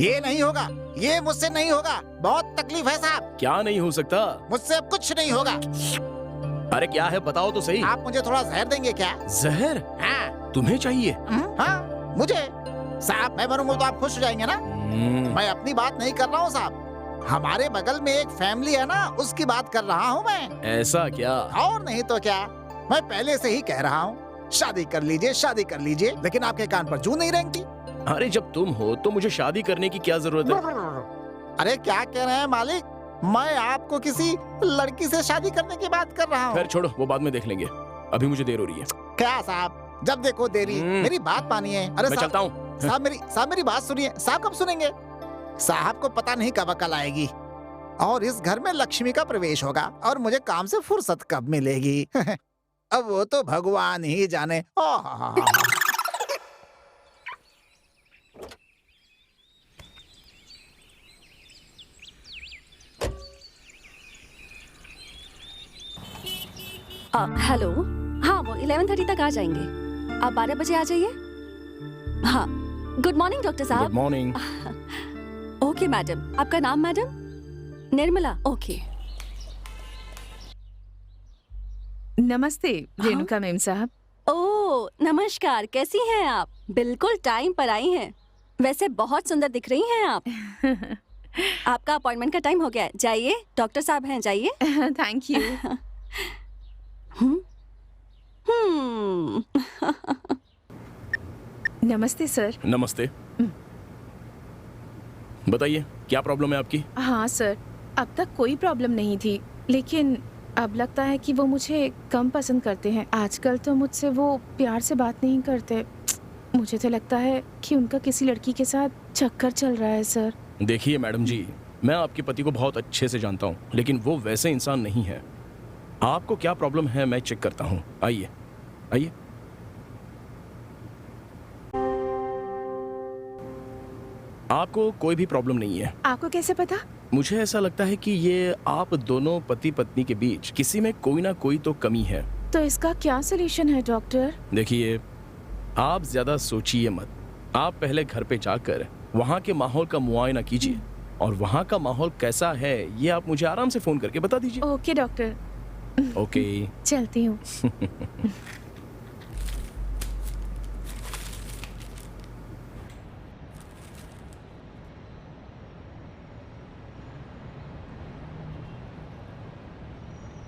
ये नहीं होगा, ये मुझसे नहीं होगा। बहुत तकलीफ है साहब। क्या नहीं हो सकता? मुझसे अब कुछ नहीं होगा। अरे क्या है बताओ तो सही। आप मुझे थोड़ा जहर देंगे क्या? जहर? हाँ। तुम्हें चाहिए? हाँ, मुझे। साहब मैं मरूंगा तो आप खुश हो जाएंगे ना? मैं अपनी बात नहीं कर रहा हूँ साहब, हमारे बगल में एक फैमिली है ना, उसकी बात कर रहा हूँ मैं। ऐसा क्या? और नहीं तो क्या, मैं पहले से ही कह रहा हूँ शादी कर लीजिए, शादी कर लीजिए, लेकिन आपके कान पर जूं नहीं रेंगती। अरे जब तुम हो तो मुझे शादी करने की क्या जरूरत है? अरे क्या कह रहे हैं मालिक, मैं आपको किसी लड़की से शादी करने की बात कर रहा हूँ। खैर छोड़ो, वो बाद में देख लेंगे, अभी मुझे देर हो रही है। क्या साहब, जब देखो देरी। मेरी बात मानिए। अरे मैं चलता हूँ। साहब मेरी बात सुनिए। साहब कब सुनेंगे? साहब को पता नहीं कब अकल आएगी और इस घर में लक्ष्मी का प्रवेश होगा और मुझे काम से फुर्सत कब मिलेगी। अब वो तो भगवान ही जाने। हेलो। हाँ, वो 11:30 तक आ जाएंगे। आप 12 बजे आ जाइए। हाँ, गुड मॉर्निंग डॉक्टर साहब। Good morning. ओके मैडम, आपका नाम मैडम? निर्मला। ओके। नमस्ते रेणुका मैम साहब। ओह नमस्कार, कैसी हैं आप? बिल्कुल टाइम पर आई हैं। वैसे बहुत सुंदर दिख रही हैं आप। आपका अपॉइंटमेंट का टाइम हो गया है, जाइए। डॉक्टर साहब हैं, जाइए। Thank you. नमस्ते सर। नमस्ते। बताइए क्या प्रॉब्लम है आपकी? हाँ सर, अब तक कोई प्रॉब्लम नहीं थी, लेकिन अब लगता है कि वो मुझे कम पसंद करते हैं। आजकल तो मुझसे वो प्यार से बात नहीं करते। मुझे तो लगता है कि उनका किसी लड़की के साथ चक्कर चल रहा है सर। देखिए मैडम जी, मैं आपके पति को बहुत अच्छे से जानता हूँ, लेकिन वो वैसे इंसान नहीं है। आपको क्या प्रॉब्लम है मैं चेक करता हूँ। आइए आइए। आपको कोई भी प्रॉब्लम नहीं है। आपको कैसे पता? मुझे ऐसा लगता है कि ये आप दोनों पति पत्नी के बीच किसी में कोई ना कोई तो कमी है। तो इसका क्या सलूशन है डॉक्टर? देखिए, आप ज्यादा सोचिए मत। आप पहले घर पे जाकर वहाँ के माहौल का मुआयना कीजिए और वहाँ का माहौल कैसा है ये आप मुझे आराम से फोन करके बता दीजिए। Okay doctor. ओके। चलती हूँ।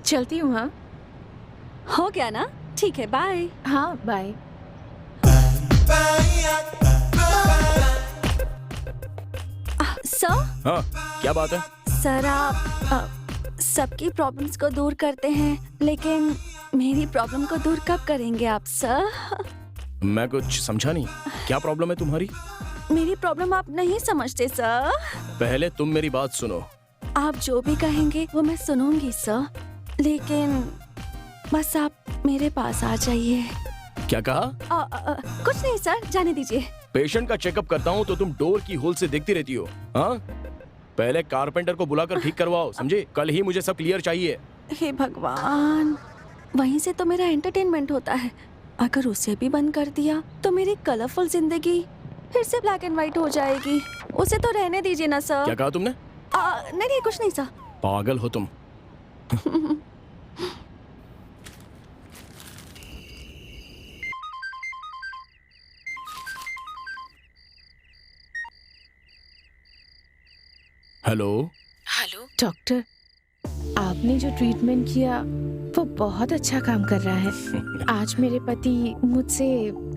चलती हूँ। हाँ हो गया ना? ठीक है, बाय। हाँ बाय। सर? हाँ, क्या बात है? सर आप सबकी प्रॉब्लम्स को दूर करते हैं, लेकिन मेरी प्रॉब्लम को दूर कब करेंगे आप सर? मैं कुछ समझा नहीं। क्या प्रॉब्लम है तुम्हारी? मेरी प्रॉब्लम आप नहीं समझते सर। पहले तुम मेरी बात सुनो। आप जो भी कहेंगे वो मैं सुनूंगी सर, लेकिन बस आप मेरे पास आ जाइए। क्या कहा? कुछ नहीं सर, जाने दीजिए। पेशेंट का चेकअप करता हूँ तो तुम डोर की होल से देखती रहती हो। हाँ, पहले कारपेंटर को बुलाकर ठीक करवाओ, समझे? कल ही मुझे सब क्लियर चाहिए। हे भगवान, वहीं से तो मेरा एंटरटेनमेंट होता है। अगर उसे भी बंद कर दिया तो मेरी कलरफुल जिंदगी फिर से ब्लैक एंड व्हाइट हो जाएगी। उसे तो रहने दीजिए ना सर। क्या कहा तुमने? नहीं कुछ नहीं सर। पागल हो तुम। हेलो। हेलो डॉक्टर, आपने जो ट्रीटमेंट किया वो बहुत अच्छा काम कर रहा है। आज मेरे पति मुझसे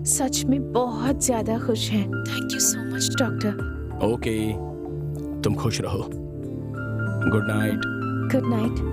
सच में बहुत ज्यादा खुश हैं। Thank you so much doctor. Okay, तुम खुश रहो। Good night. Good night.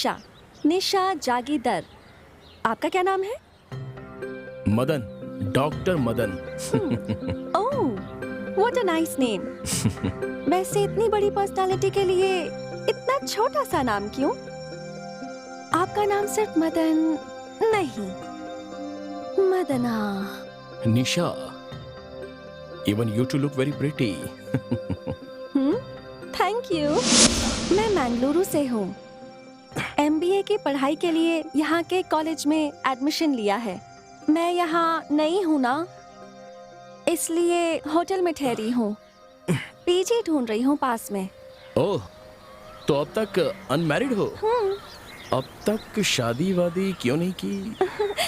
Nisha, Nisha Jagirdar. आपका क्या नाम है? Madan, doctor Madan. Oh, what a nice name. वैसे इतनी बड़ी पर्सनालिटी के लिए इतना छोटा सा नाम क्यों? आपका नाम सिर्फ मदन नहीं, मदना। निशा, even you two look very pretty. Thank you. मैं मंगलुरु से हूँ। MBA की पढ़ाई के लिए यहाँ के कॉलेज में एडमिशन लिया है। मैं यहाँ नई हूँ ना, इसलिए होटल में ठहरी हूँ। पीजी ढूंढ रही हूँ पास में। ओह, तो अब तक अनमैरिड हो? अब तक शादी वादी क्यों नहीं की?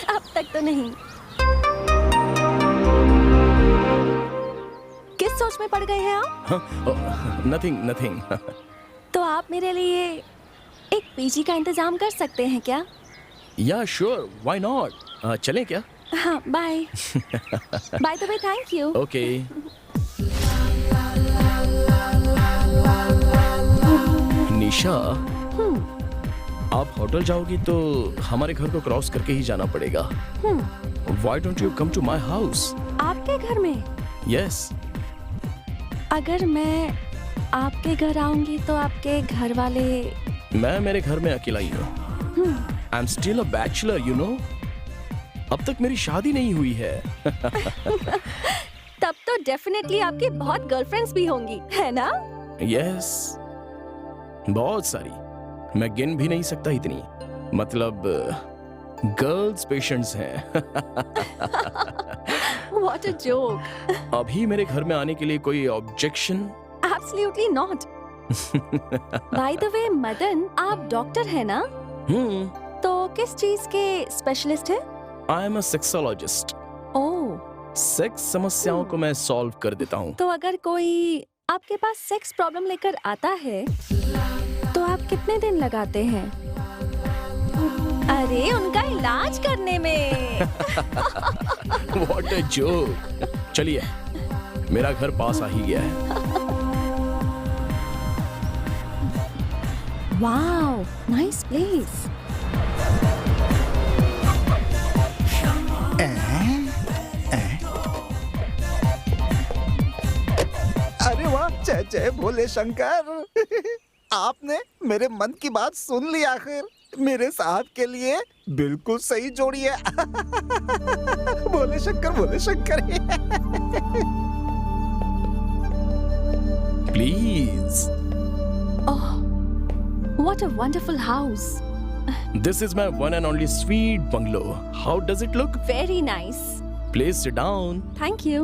अब तक तो नहीं। किस सोच में पड़ गए हैं आप? Nothing nothing. तो आप मेरे लिए एक पीजी का इंतजाम कर सकते हैं क्या? या श्योर, व्हाई नॉट। चलें क्या? हाँ, bye. By the way, thank you. Okay. Nisha, आप होटल जाओगी तो हमारे घर को क्रॉस करके ही जाना पड़ेगा। Why don't you come to my house? आपके घर में? यस। अगर मैं आपके घर आऊंगी तो आपके घर वाले? मैं मेरे घर में अकेला ही हूँ। I am still a bachelor, you know. अब तक मेरी शादी नहीं हुई है। तब तो डेफिनेटली आपकी बहुत गर्लफ्रेंड्स भी होंगी, है ना? यस, बहुत सारी। मैं गिन भी नहीं सकता इतनी। मतलब गर्ल्स पेशेंट्स हैं। What a joke. अभी मेरे घर में आने के लिए कोई objection? Absolutely not. By the way, Madan, आप डॉक्टर हैं ना? तो किस चीज के स्पेशलिस्ट हैं? I am a sexologist. Oh. Sex समस्याओं को मैं सॉल्व कर देता हूँ। तो अगर कोई आपके पास सेक्स प्रॉब्लम लेकर आता है तो आप कितने दिन लगाते हैं? अरे, उनका इलाज करने में। What a joke. चलिए, मेरा घर पास आ ही गया है। Wow, nice place. अरे वाह, जय जय भोले शंकर। आपने मेरे मन की बात सुन ली आखिर। मेरे साहब के लिए बिल्कुल सही जोड़ी है। Bhole Shankar, Bhole Shankar. Please. Oh, what a wonderful house. This is my one and only sweet bungalow. How does it look? Very nice. Please sit down. Thank you.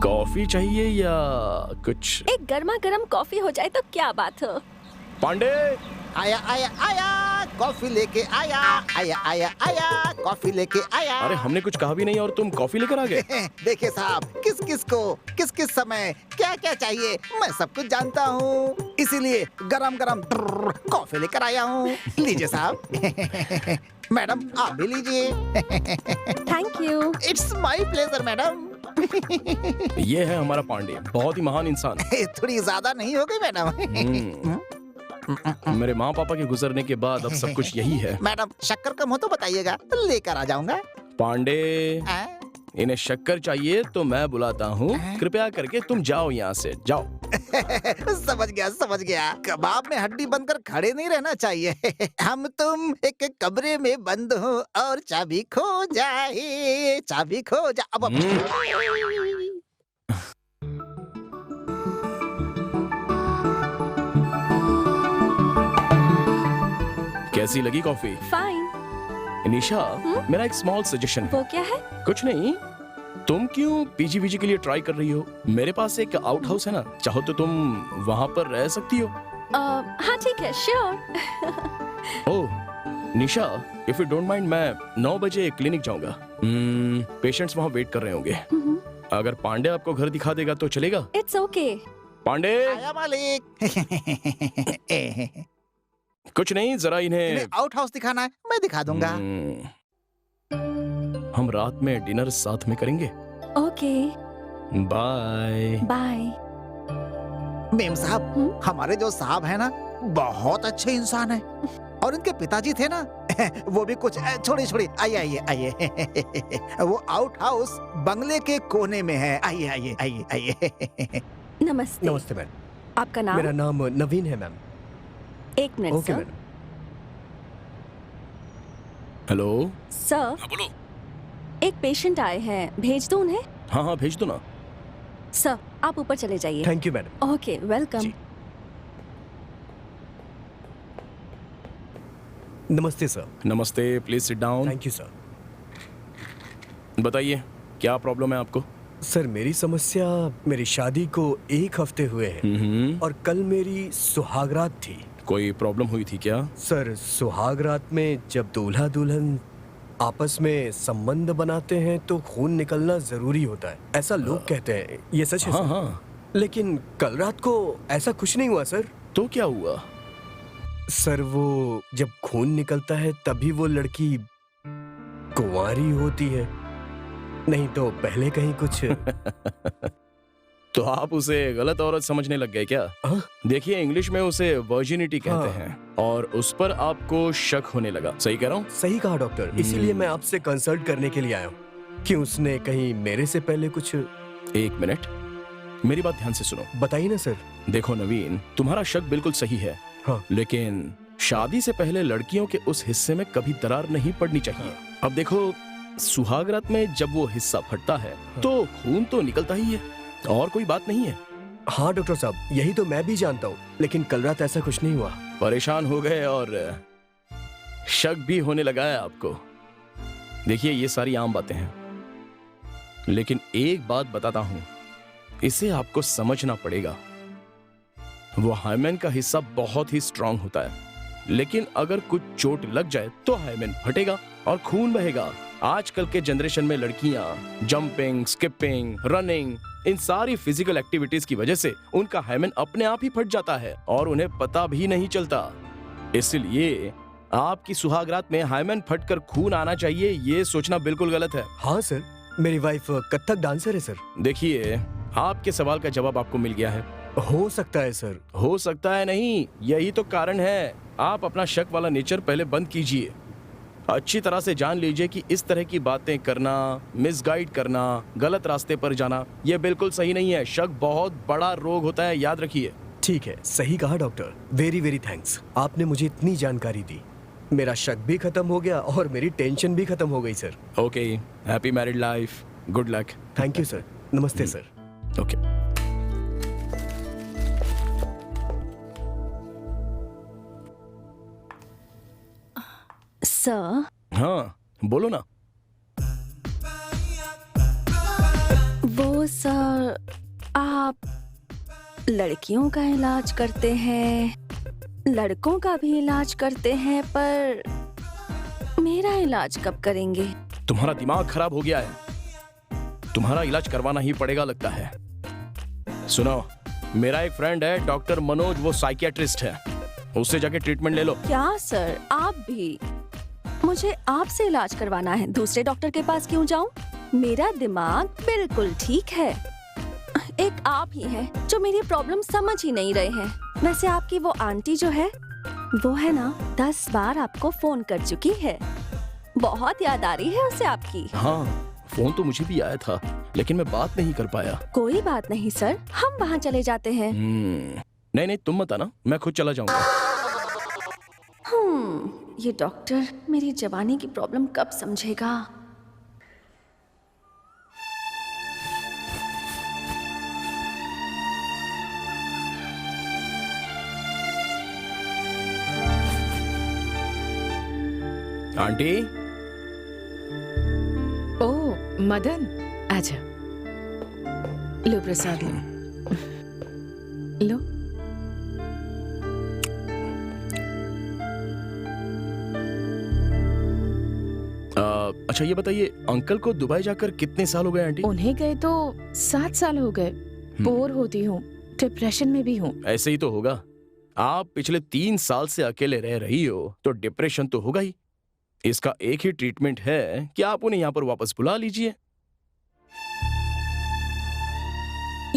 Coffee चाहिए या कुछ? एक गर्मा गर्म कॉफी हो जाए तो क्या बात हो। पांडे, आया आया आया, कॉफी लेके आया। आया आया आया, कॉफी लेके आया। अरे हमने कुछ कहा भी नहीं और तुम कॉफी लेकर आ गए। देखिए साहब, किस किस को किस किस समय क्या क्या चाहिए मैं सब कुछ जानता हूँ, इसीलिए गरम गरम कॉफी लेकर आया हूँ। लीजिए साहब। मैडम आप भी लीजिए। Thank you. It's my pleasure madam. ये है हमारा पांडे, बहुत ही महान इंसान। थोड़ी ज्यादा नहीं हो गई मैडम? मेरे माँ पापा के गुजरने के बाद अब सब कुछ यही है। मैडम शक्कर कम हो तो बताइएगा, लेकर आ जाऊंगा। पांडे, आ? इन्हें शक्कर चाहिए तो मैं बुलाता हूँ। कृपया करके तुम जाओ यहाँ से, जाओ। समझ गया समझ गया। कबाब में हड्डी बनकर खड़े नहीं रहना चाहिए। हम तुम एक कमरे में बंद हो और चाबी खो जाए, चाबी खो जा। अब कैसी लगी कॉफी? फाइन। निशा, मेरा एक स्मॉल सजेशन है। वो क्या है? कुछ नहीं, तुम क्यों पीजी के लिए ट्राई कर रही हो? मेरे पास एक आउट हाउस है ना, चाहो तो तुम वहाँ पर रह सकती हो। हाँ ठीक है, sure. Oh Nisha, if you don't mind, मैं 9 बजे क्लिनिक जाऊंगा। पेशेंट्स वहाँ वेट कर रहे होंगे। अगर पांडे आपको घर दिखा देगा तो चलेगा? It's okay. पांडे, आया मालिक। कुछ नहीं, जरा इन्हें आउट हाउस दिखाना है, मैं दिखा दूंगा। हम रात में डिनर साथ में करेंगे। Okay, bye. बाय। मेम साहब, हम्म? हमारे जो साहब है ना, बहुत अच्छे इंसान है। और इनके पिताजी थे ना, वो भी कुछ छोड़िए, आइए आइए। वो आउट हाउस बंगले के कोने में है। आइए। नमस्ते। नमस्ते मैम। आपका नाम? मेरा नाम नवीन है मैम। एक minute okay sir. Madam. Hello. Sir, हाँ बोलो। एक पेशेंट आए हैं, भेज दो उन्हें? हाँ हाँ भेज दो ना। सर, आप ऊपर चले जाइए। Thank you madam. Okay, welcome. जी। नमस्ते सर। नमस्ते, please sit down. Thank you sir. बताइए क्या प्रॉब्लम है आपको? सर मेरी समस्या, मेरी शादी को 1 हफ्ते हुए हैं और कल मेरी सुहागरात थी। कोई प्रॉब्लम हुई थी क्या? सर सुहागरात में जब दूल्हा दुल्हन आपस में संबंध बनाते हैं तो खून निकलना जरूरी होता है, ऐसा लोग कहते हैं। ये सच है हाँ सर? हाँ। लेकिन कल रात को ऐसा कुछ नहीं हुआ सर। तो क्या हुआ? सर वो जब खून निकलता है तभी वो लड़की कुंवारी होती है, नहीं तो पहले कहीं कुछ। तो आप उसे गलत औरत समझने लग गए क्या? हाँ? देखिए इंग्लिश में उसे वर्जिनिटी कहते हाँ। हैं और उस पर आपको शक होने लगा। सही कह रहा हूँ? सही कहा डॉक्टर, इसीलिए मैं आपसे कंसल्ट करने के लिए आया हूँ कि उसने कहीं मेरे से पहले कुछ। एक मिनट, मेरी बात ध्यान से सुनो। बताइए ना सर। देखो नवीन, तुम्हारा शक बिल्कुल सही है, हाँ। लेकिन शादी से पहले लड़कियों के उस हिस्से में कभी दरार नहीं पड़नी चाहिए। अब देखो, सुहागरात में जब वो हिस्सा फटता है तो खून तो निकलता ही है और कोई बात नहीं है। हाँ डॉक्टर साहब, यही तो मैं भी जानता हूँ, लेकिन कल रात ऐसा कुछ नहीं हुआ। परेशान हो गए और शक भी होने लगा है आपको। देखिए ये सारी आम बातें हैं, लेकिन एक बात बताता हूं, इसे आपको समझना पड़ेगा। वो हाइमेन का हिस्सा बहुत ही स्ट्रांग होता है, लेकिन अगर कुछ चोट लग जाए तो हाइमेन फटेगा और खून बहेगा। आजकल के जनरेशन में लड़कियां जंपिंग, स्किपिंग, रनिंग, इन सारी फिजिकल एक्टिविटीज की वजह से उनका हाइमेन अपने आप ही फट जाता है और उन्हें पता भी नहीं चलता। इसलिए आपकी सुहागरात में हाइमेन फटकर खून आना चाहिए, ये सोचना बिल्कुल गलत है। हाँ सर, मेरी वाइफ कथक डांसर है सर। देखिए, आपके सवाल का जवाब आपको मिल गया है। हो सकता है सर। हो सकता है नहीं, यही तो कारण है। आप अपना शक वाला नेचर पहले बंद कीजिए। अच्छी तरह से जान लीजिए कि इस तरह की बातें करना, मिसगाइड करना, गलत रास्ते पर जाना, यह बिल्कुल सही नहीं है। शक बहुत बड़ा रोग होता है, याद रखिए। ठीक है, सही कहा डॉक्टर। वेरी वेरी थैंक्स, आपने मुझे इतनी जानकारी दी। मेरा शक भी खत्म हो गया और मेरी टेंशन भी खत्म हो गई sir. Okay, happy married life, good luck. Thank you sir. नमस्ते सर। ओके। सर, हाँ बोलो ना। वो सर, आप लड़कियों का इलाज करते हैं, लड़कों का भी इलाज करते हैं, पर मेरा इलाज कब करेंगे? तुम्हारा दिमाग खराब हो गया है, तुम्हारा इलाज करवाना ही पड़ेगा लगता है। सुनो, मेरा एक फ्रेंड है डॉक्टर मनोज, वो साइकियाट्रिस्ट है, उससे जाके ट्रीटमेंट ले लो। क्या सर, आप भी? मुझे आपसे इलाज करवाना है, दूसरे डॉक्टर के पास क्यों जाऊं? मेरा दिमाग बिल्कुल ठीक है। एक आप ही हैं जो मेरी प्रॉब्लम समझ ही नहीं रहे हैं। वैसे आपकी वो आंटी जो है, वो है ना, 10 बार आपको फोन कर चुकी है। बहुत याद आ रही है उसे आपकी। हाँ, फोन तो मुझे भी आया था, लेकिन मैं बात नहीं कर पाया। कोई बात नहीं सर, हम वहाँ चले जाते हैं। नहीं नहीं, तुम मत आना, मैं खुद चला जाऊंगा। ये डॉक्टर मेरी जवानी की प्रॉब्लम कब समझेगा? आंटी। ओ मदन, आजा, लो प्रसाद लो। लो। अच्छा ये बताइए, अंकल को दुबई जाकर कितने साल हो गए आंटी? उन्हें गए तो 7 साल हो गए। बोर होती हूँ, डिप्रेशन में भी हूँ। ऐसे ही तो होगा। आप पिछले 3 साल से अकेले रह रही हो तो डिप्रेशन तो होगा ही। इसका एक ही ट्रीटमेंट है कि आप उन्हें यहाँ पर वापस बुला लीजिए।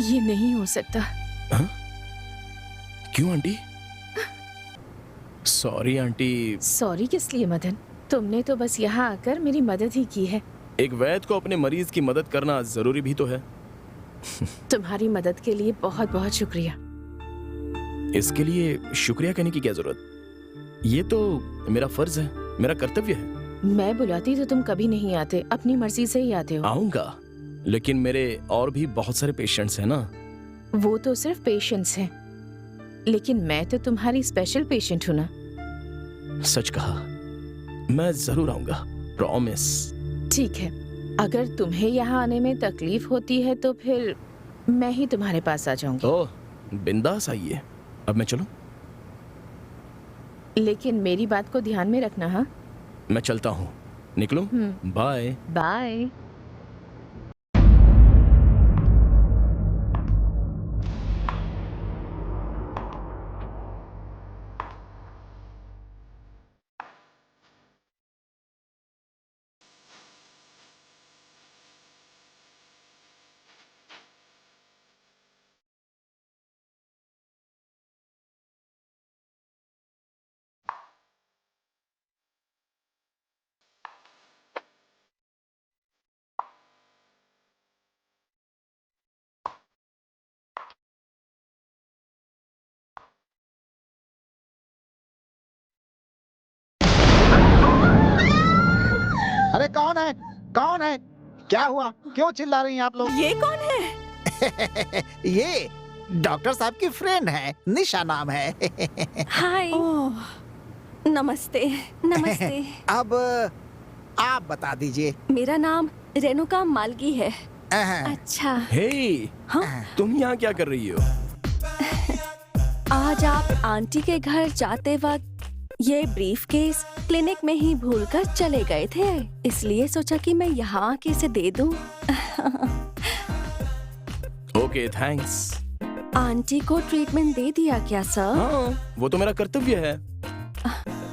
ये नहीं हो सकता। हाँ? क्यों आंटी? Sorry aunty. सॉरी किस लिए मदन? तुमने तो बस यहाँ आकर मेरी मदद ही की है। एक वैद्य को अपने मरीज की मदद करना जरूरी भी तो है। तुम्हारी मदद के लिए बहुत बहुत शुक्रिया। इसके लिए शुक्रिया कहने की क्या जरूरत? ये तो मेरा फर्ज है, मेरा कर्तव्य है। मैं बुलाती तो तुम कभी नहीं आते, अपनी मर्जी से ही आते हो। आऊंगा, लेकिन मेरे और भी बहुत सारे पेशेंट्स हैं ना। वो तो सिर्फ पेशेंट्स हैं, लेकिन मैं तो तुम्हारी स्पेशल पेशेंट हूँ ना। सच कहा, मैं जरूर आऊंगा, प्रॉमिस। ठीक है, अगर तुम्हें यहाँ आने में तकलीफ होती है तो फिर मैं ही तुम्हारे पास आ जाऊंगी। ओह, बिंदास आइए। अब मैं चलूं? लेकिन मेरी बात को ध्यान में रखना। हाँ, मैं चलता हूँ, निकलूं? बाय। बाय। अरे कौन है? कौन है? क्या हुआ? क्यों चिल्ला रही हैं आप लोग? ये कौन है? ये डॉक्टर साहब की फ्रेंड है, निशा नाम है। हाय। ओह, नमस्ते। नमस्ते। अब आप बता दीजिए। मेरा नाम रेणुका मालगी है। अहं, अच्छा, हे, हाँ? तुम यहाँ क्या कर रही हो? आज आप आंटी के घर जाते वक्त ये ब्रीफकेस क्लिनिक में ही भूलकर चले गए थे, इसलिए सोचा कि मैं यहाँ आके इसे दे दूं। Okay, thanks. आंटी को ट्रीटमेंट दे दिया क्या सर? हाँ, वो तो मेरा कर्तव्य है।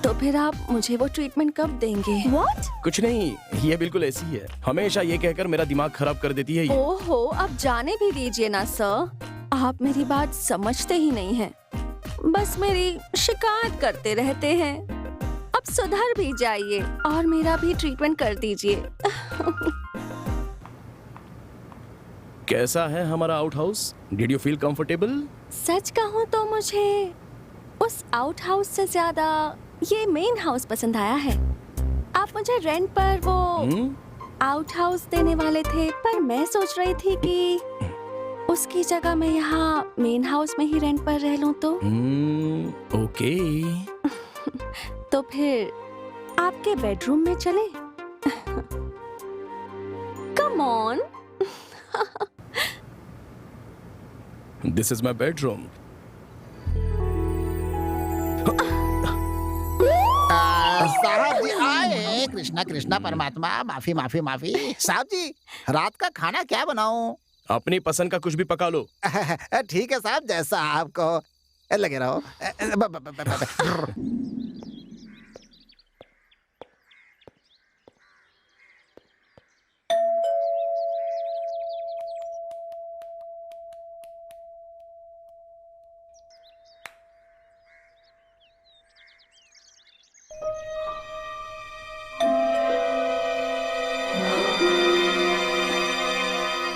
तो फिर आप मुझे वो ट्रीटमेंट कब देंगे? What? कुछ नहीं, ये बिल्कुल ऐसी ही है। हमेशा ये कहकर मेरा दिमाग खराब कर देती है ये। ओहो, अब जाने भी दीजिए ना सर। आप मेरी बात समझते ही नहीं हैं। बस मेरी शिकायत करते रहते हैं। अब सुधर भी जाइए और मेरा भी ट्रीटमेंट कर दीजिए। कैसा है हमारा out house? Did you feel comfortable? सच कहूँ तो मुझे उस आउट हाउस से ज्यादा ये मेन हाउस पसंद आया है। आप मुझे रेंट पर वो आउट हाउस देने वाले थे, पर मैं सोच रही थी कि उसकी जगह मैं यहाँ मेन हाउस में ही रेंट पर रह लूं तो। ओके। तो फिर आपके बेडरूम में चले? Come on. This is my bedroom. साहब जी आए। कृष्णा कृष्णा परमात्मा, माफी माफी माफी। साहब जी, रात का खाना क्या बनाऊं? अपनी पसंद का कुछ भी पका लो। ठीक है साहब, जैसा आपको लगे रहो।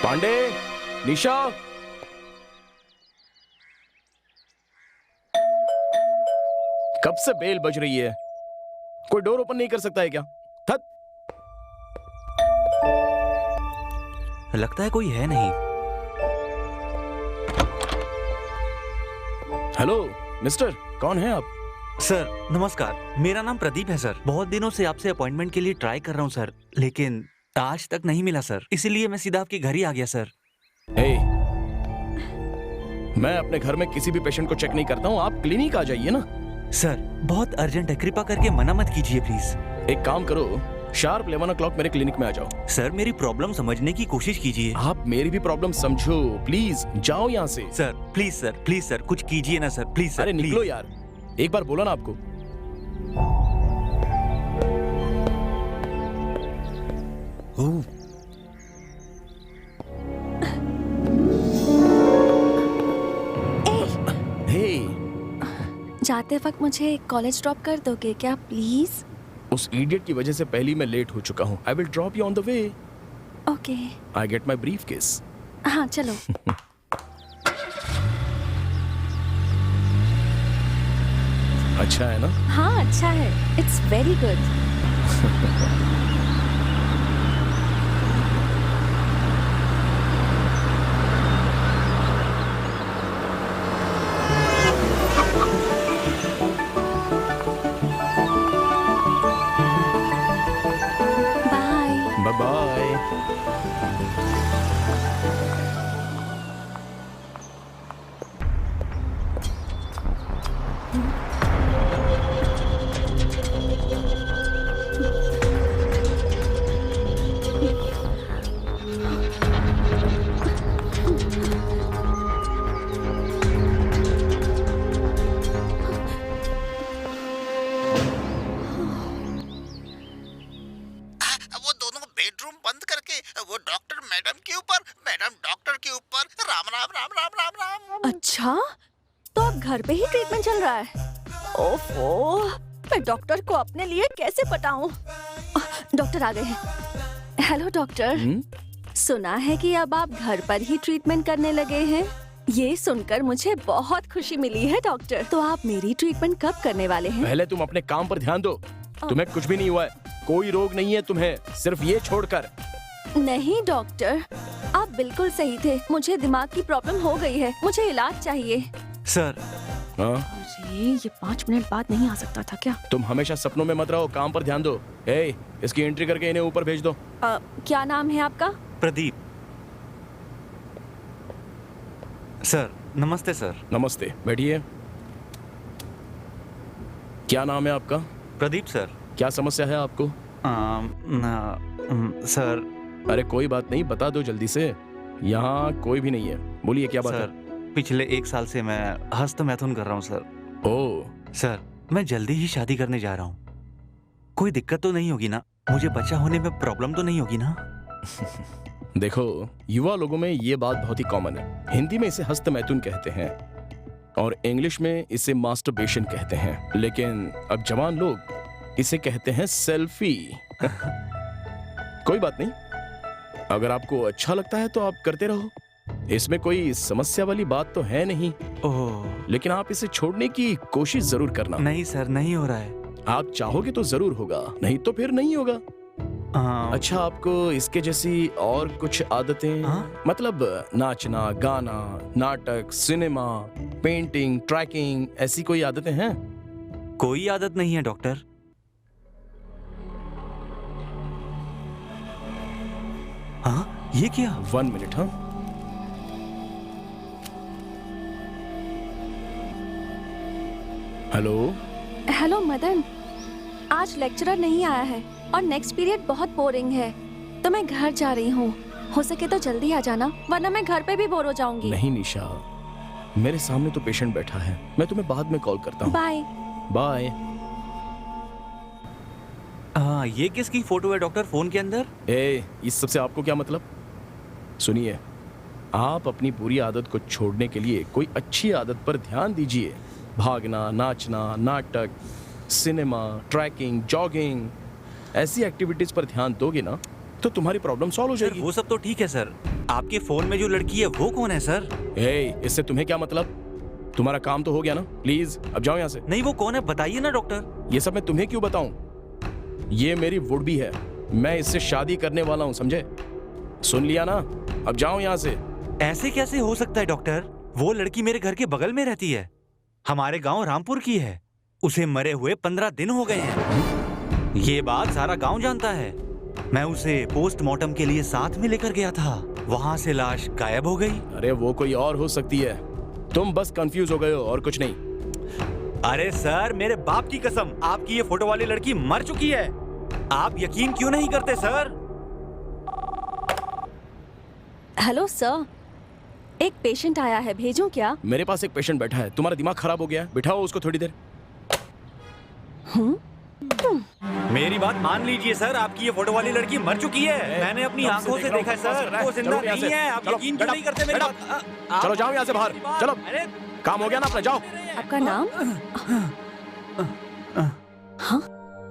पांडे, निशा, कब से बेल बज रही है? कोई डोर ओपन नहीं कर सकता है क्या? थक। लगता है कोई है नहीं। हेलो मिस्टर, कौन है आप? सर नमस्कार, मेरा नाम प्रदीप है सर। बहुत दिनों से आपसे अपॉइंटमेंट के लिए ट्राई कर रहा हूँ सर, लेकिन आज तक नहीं मिला सर, इसीलिए मैं सीधा आपके घर ही आ गया सर। हे, मैं अपने घर में किसी भी पेशेंट को चेक नहीं करता हूँ। आप क्लिनिक आ जाइए ना। सर बहुत अर्जेंट है, कृपा करके मना मत कीजिए प्लीज। एक काम करो, शार्प 11 o'clock मेरे क्लिनिक में आ जाओ। सर मेरी प्रॉब्लम समझने की कोशिश कीजिए। आप मेरी भी प्रॉब्लम समझो, प्लीज जाओ यहाँ से। सर प्लीज सर कुछ कीजिए ना सर, प्लीज सर। अरे प्लीज। निकलो यार, एक बार बोला ना आपको। ओह, हे, जाते वक्त मुझे कॉलेज ड्रॉप कर दोगे क्या प्लीज? उस इडियट की वजह से पहले ही मैं लेट हो चुका हूँ। I will drop you on the way. Okay. I get my briefcase. हाँ चलो। अच्छा है ना? हाँ अच्छा है, it's very good. Bye. Bye bye. वो दोनों बेडरूम बंद करके वो डॉक्टर मैडम के ऊपर, मैडम डॉक्टर के ऊपर, राम राम राम राम राम राम। अच्छा, तो अब घर पे ही ट्रीटमेंट चल रहा है? ओफो, मैं डॉक्टर को अपने लिए कैसे पटाऊं? डॉक्टर आ गए हैं। हेलो डॉक्टर, सुना है कि अब आप घर पर ही ट्रीटमेंट करने लगे हैं। ये सुनकर मुझे बहुत खुशी मिली है डॉक्टर। तो आप मेरी ट्रीटमेंट कब करने वाले हैं? पहले तुम अपने काम पर ध्यान दो। तुम्हें कुछ भी नहीं हुआ है, कोई रोग नहीं है तुम्हें, सिर्फ ये छोड़कर। नहीं डॉक्टर, आप बिल्कुल सही थे। मुझे दिमाग की प्रॉब्लम हो गई है, मुझे इलाज चाहिए। सर, हाँ? अरे ये 5 मिनट बाद नहीं आ सकता था क्या? तुम हमेशा सपनों में मत रहो, काम पर ध्यान दो। ए, इसकी एंट्री करके इन्हें ऊपर भेज दो। क्या नाम है आपका? प्रदीप। सर, नमस्ते सर। नमस्ते, बैठिए। क्या नाम है आपका? प्रदीप सर। क्या समस्या है आपको? सर, अरे कोई बात नहीं, बता दो जल्दी से। यहाँ कोई भी नहीं है, बोलिए क्या बात सर, है? पिछले 1 साल से मैं हस्तमैथुन कर रहा हूँ सर। ओह, सर, मैं जल्दी ही शादी करने जा रहा हूँ। कोई दिक्कत तो नहीं होगी ना? मुझे बच्चा होने में प्रॉब्लम तो नहीं होगी ना? देखो, युवा लोगों में ये बात बहुत ही कॉमन है। हिंदी में इसे हस्तमैथुन कहते हैं और इंग्लिश में इसे मास्टरबेशन कहते हैं, लेकिन अब जवान लोग इसे कहते हैं सेल्फी। कोई बात नहीं, अगर आपको अच्छा लगता है तो आप करते रहो, इसमें कोई समस्या वाली बात तो है नहीं। ओह, लेकिन आप इसे छोड़ने की कोशिश जरूर करना। नहीं सर, नहीं हो रहा है। आप चाहोगे तो जरूर होगा, नहीं तो फिर नहीं होगा। अच्छा, आपको इसके जैसी और कुछ आदतें, हाँ? मतलब नाचना, गाना, नाटक, सिनेमा, पेंटिंग, ट्रैकिंग, ऐसी कोई आदतें हैं? कोई आदत नहीं है डॉक्टर। हाँ, ये क्या? 1 मिनट। हाँ, हेलो। हेलो मदन, आज लेक्चरर नहीं आया है और नेक्स्ट पीरियड बहुत बोरिंग है, तो मैं घर जा रही हूँ। हो सके तो जल्दी आ जाना, वरना मैं घर पे भी बोर हो जाऊंगी। नहीं निशा, मेरे सामने तो पेशेंट बैठा है, मैं तुम्हें बाद में कॉल करता हूँ। बाय। बाय। ये किसकी फोटो है डॉक्टर फोन के अंदर? इस सब से आपको क्या मतलब? सुनिए, आप अपनी बुरी आदत को छोड़ने के लिए कोई अच्छी आदत पर ध्यान दीजिए। भागना, नाचना, नाटक, सिनेमा, ट्रैकिंग, जॉगिंग, ऐसी एक्टिविटीज पर ध्यान दोगे ना तो तुम्हारी प्रॉब्लम सॉल्व हो सर, जाएगी। वो सब तो ठीक है सर। आपके फोन में जो लड़की है वो कौन है सर? इससे तुम्हें क्या मतलब? तुम्हारा काम तो हो गया ना, प्लीज अब जाओ यहाँ से। नहीं, वो कौन है बताइए ना डॉक्टर। ये सब मैं तुम्हें क्यों बताऊं? ये मेरी वुड भी है, मैं इससे शादी करने वाला हूँ, समझे? सुन लिया ना, अब जाओ यहाँ से। ऐसे कैसे हो सकता है डॉक्टर? वो लड़की मेरे घर के बगल में रहती है, हमारे गांव रामपुर की है। उसे मरे हुए 15 दिन हो गए हैं। ये बात सारा गांव जानता है। मैं उसे पोस्टमार्टम के लिए साथ में लेकर गया था, वहां से लाश गायब हो गई। अरे वो कोई और हो सकती है, तुम बस कंफ्यूज हो गए हो और कुछ नहीं। अरे सर, मेरे बाप की कसम, आपकी ये फोटो वाली लड़की मर चुकी है। आप यकीन क्यों नहीं करते सर? हेलो सर, एक पेशेंट आया है, भेजूं क्या? मेरे पास एक पेशेंट बैठा है, तुम्हारा दिमाग खराब हो गया है, बिठाओ उसको थोड़ी देर। मेरी बात मान लीजिए सर, आपकी ये फोटो वाली लड़की मर चुकी है। मैंने अपनी आंखों से देखा है सर, वो जिंदा नहीं है। आप यकीन क्यों नहीं करते मेरी बात? चलो जाओ यहाँ से बाहर, चलो। अरे काम हो गया ना अपना, जाओ। आपका नाम? हाँ?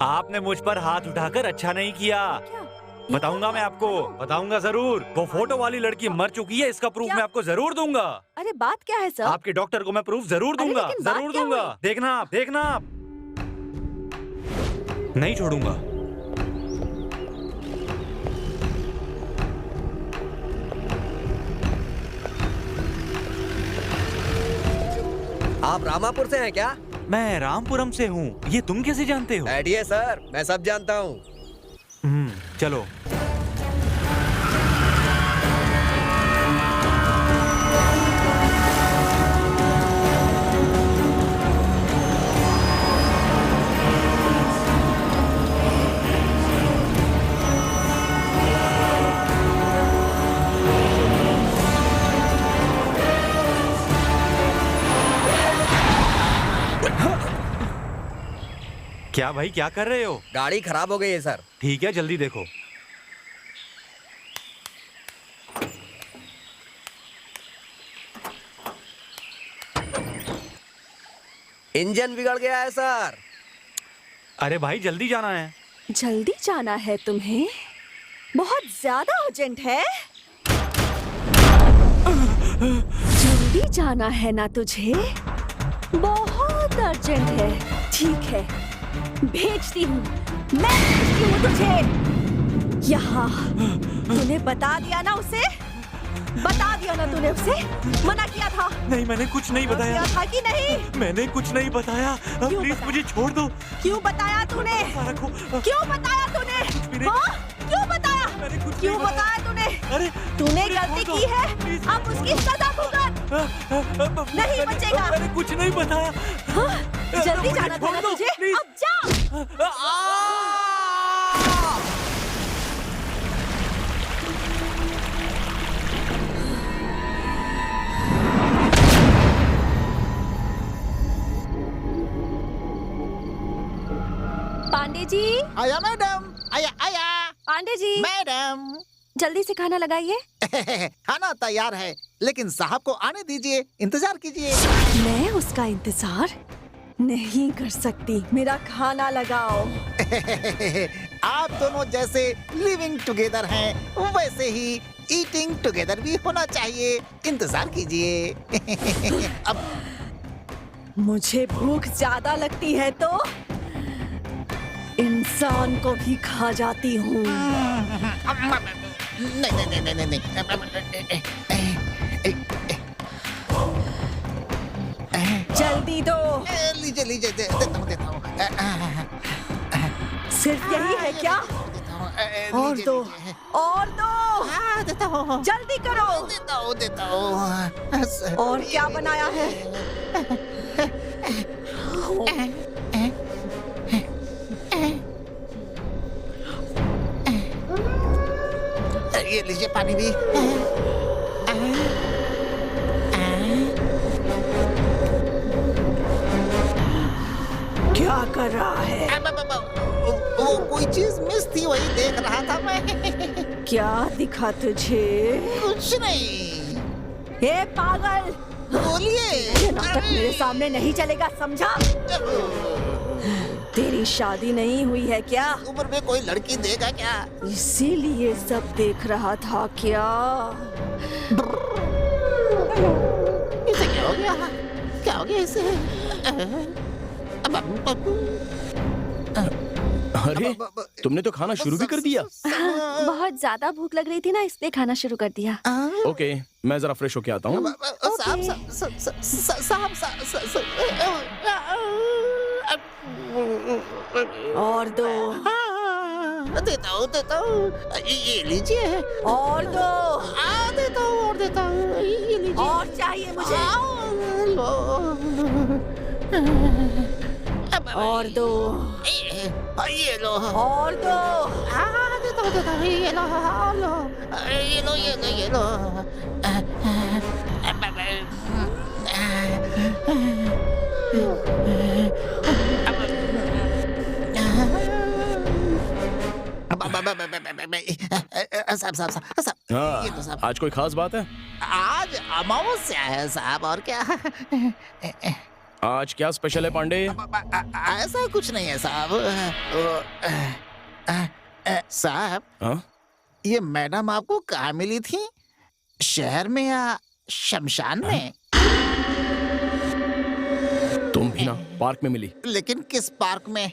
आपने मुझ पर हाथ उठाकर अच्छा नहीं किया। क्या? बताऊंगा मैं आपको, बताऊंगा जरूर। वो फोटो वाली लड़की मर चुकी है, इसका प्रूफ क्या? मैं आपको जरूर दूंगा। अरे बात क्या है सर? आपके डॉक्टर को मैं प्रूफ जरूर अरे दूंगा, लेकिन बात जरूर क्या दूंगा। हुई? देखना आप, देखना आप। नहीं छोड़ूंगा। आप रामापुर से हैं क्या? मैं रामपुरम से हूँ, ये तुम कैसे जानते हो? बैठिए सर, मैं सब जानता हूँ। चलो। क्या भाई, क्या कर रहे हो? गाड़ी खराब हो गई है सर। ठीक है, जल्दी देखो। इंजन बिगड़ गया है सर। अरे भाई, जल्दी जाना है। जल्दी जाना है तुम्हें? बहुत ज्यादा अर्जेंट है? जल्दी जाना है ना तुझे? बहुत अर्जेंट है। ठीक है, भेजती हूँ, मैं भेजती हूँ तुझे यहाँ। तूने बता दिया ना उसे? बता दिया ना तूने उसे? मना किया था? नहीं, मैंने कुछ नहीं बताया। किया था कि नहीं? मैंने कुछ नहीं बताया। क्यों प्लीज बताया? मुझे छोड़ दो। क्यों बताया तूने? रखो। क्यों बताया तूने? नहीं। हाँ? क्यों बताया? मैंने कुछ क्यों नहीं बताया तूने? अरे तूने मुझे गलती छोड़ की दो। है, प्लीज। अब उसकी सजा भुगत। नहीं बचेगा। मैंने कुछ नहीं बताया। हाँ? जल्दी मुझे जाना था छोड़ ना दो, तुझे? प्लीज। अब जा। पांडे जी, आया मैडम, आया आया। पांडे जी, मैडम जल्दी से खाना लगाइए। खाना तैयार है, लेकिन साहब को आने दीजिए, इंतजार कीजिए। मैं उसका इंतजार नहीं कर सकती। मेरा खाना लगाओ। आप दोनों जैसे लिविंग टुगेदर हैं, वैसे ही ईटिंग टुगेदर भी होना चाहिए। इंतजार कीजिए। अब मुझे भूख ज्यादा लगती है तो इंसान को भी खा जाती हूँ। नहीं नहीं नहीं नहीं नहीं। जल्दी दो। लीजिए लीजिए, देता हूँ। सिर्फ यही है क्या? और लीजिए, दो, लीजिए। और दो। हाँ, देता हूँ। जल्दी करो। देता हूँ। और क्या बनाया है? ये लीजिए पानी भी। क्या कर रहा है? वो कोई चीज मिस थी, वही देख रहा था मैं। क्या दिखा तुझे? कुछ नहीं। हे पागल, बोलिए। ये नाटक मेरे सामने नहीं चलेगा, समझा? तेरी शादी नहीं हुई है क्या? उम्र में कोई लड़की देगा क्या? इसीलिए सब देख रहा था क्या? इसे क्या हो गया? क्या हो गया इसे? अरे तुमने तो खाना शुरू भी कर दिया। बहुत ज्यादा भूख लग रही थी ना, इसलिए खाना शुरू कर दिया। ओके, मैं जरा फ्रेश होके आता हूँ। और दो, देता हूँ। ये लीजिए। और दो, देता हूँ। ये लीजिए। और चाहिए मुझे। और दो, ये लो। और दो। देता हूँ। ये लो। ये लो। साहब साहब साहब हाँ, ये तो साहब आज कोई खास बात है? आज अमावस्या है साहब, और क्या? आज क्या स्पेशल है पांडे? ऐसा कुछ नहीं है साहब। साहब, हाँ? ये मैडम आपको कहाँ मिली थी? शहर में या शमशान में? तुम भी ना पार्क में मिली। लेकिन किस पार्क में?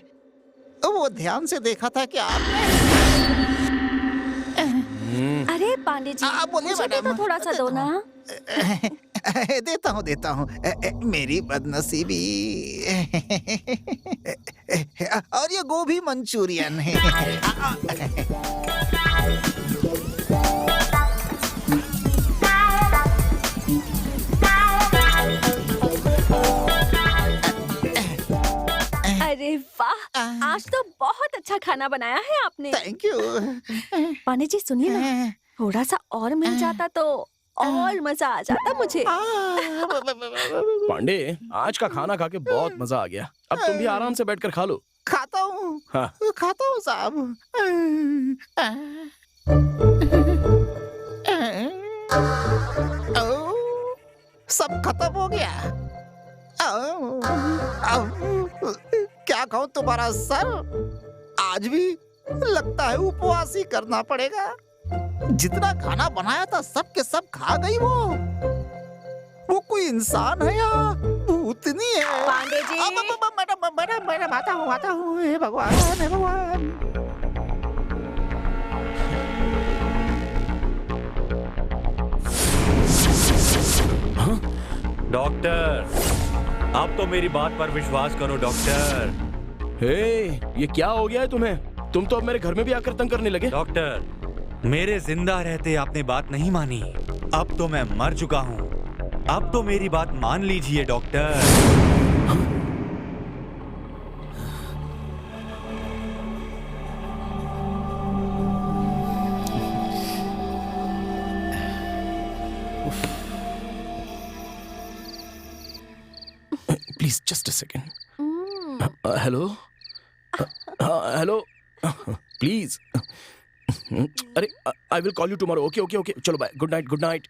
वो ध्यान से देखा था कि आपने। अरे पांडे जी, बोलिए मुझे भी तो मैडम। थोड़ा सा दो ना। देता हूँ मेरी बदनसीबी। और ये गोभी मंचूरियन है। अरे वाह, आज तो बहुत अच्छा खाना बनाया है आपने। Thank you. पांडे जी सुनिए ना, थोड़ा सा और मिल जाता तो और मजा आ जाता मुझे। पांडे, आज का खाना खा के बहुत मजा आ गया। अब तुम भी आराम से बैठकर खा लो। खाता हूँ, हाँ। खाता हूँ साहब। सब खत्म हो गया। क्या कहूँ तुम्हारा सर, आज भी लगता है उपवास ही करना पड़ेगा। जितना खाना बनाया था सब के सब खा गई वो कोई इंसान है या भूतनी है? पांडे जी। मैडम आता हूँ। हे भगवान, हे भगवान। डॉक्टर, अब तो मेरी बात पर विश्वास करो डॉक्टर। हे, ये क्या हो गया है तुम्हें? तुम तो अब मेरे घर में भी आकर तंग करने लगे। डॉक्टर, मेरे जिंदा रहते आपने बात नहीं मानी। अब तो मैं मर चुका हूँ। अब तो मेरी बात मान लीजिए doctor. Please just a second. Hello, hello, please. अरे, I will call you tomorrow. Okay okay okay, चलो bye, good night, good night.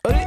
अरे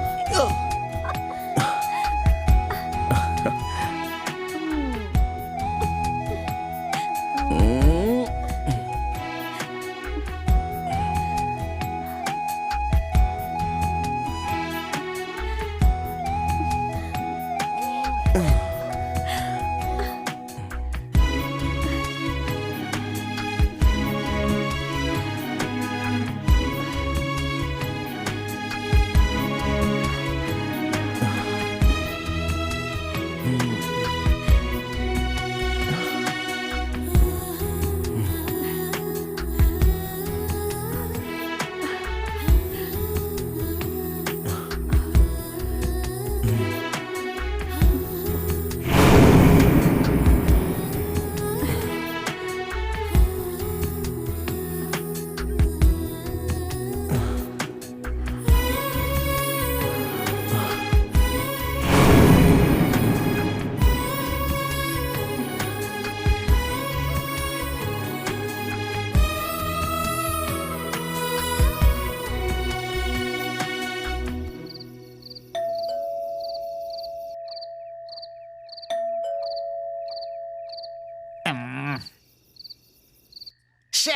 शे।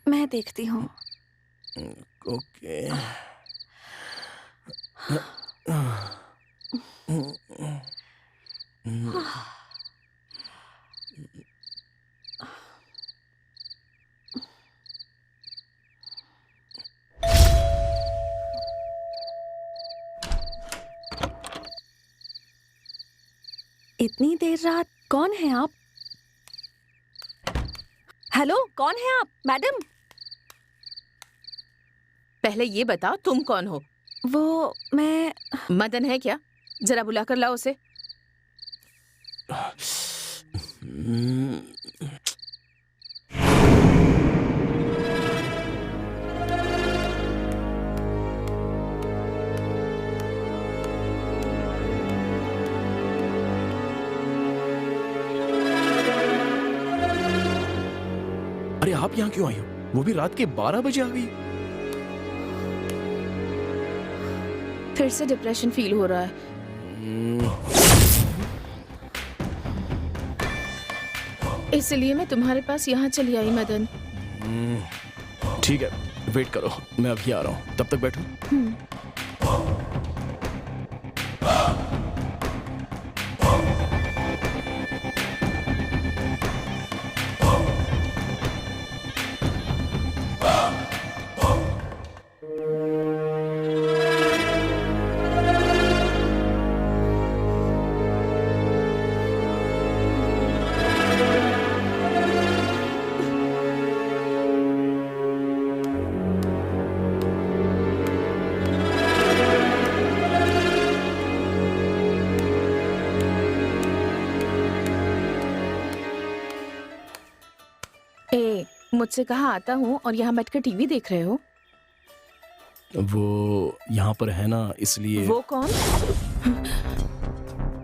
मैं देखती हूँ। ओके। इतनी देर रात, कौन है आप? हेलो, कौन है आप? मैडम। पहले ये बताओ तुम कौन हो? वो मैं मदन है क्या? जरा बुला कर लाओ उसे। अरे आप यहाँ क्यों आई हो? वो भी रात के 12 बजे आ गई। फिर से डिप्रेशन फील हो रहा है। इसलिए मैं तुम्हारे पास यहाँ चली आई मदन। ठीक है, वेट करो, मैं अभी आ रहा हूँ, तब तक बैठो। मुझसे कहा आता हूँ और यहाँ बैठकर टीवी देख रहे हो? वो यहाँ पर है ना, इसलिए। वो कौन?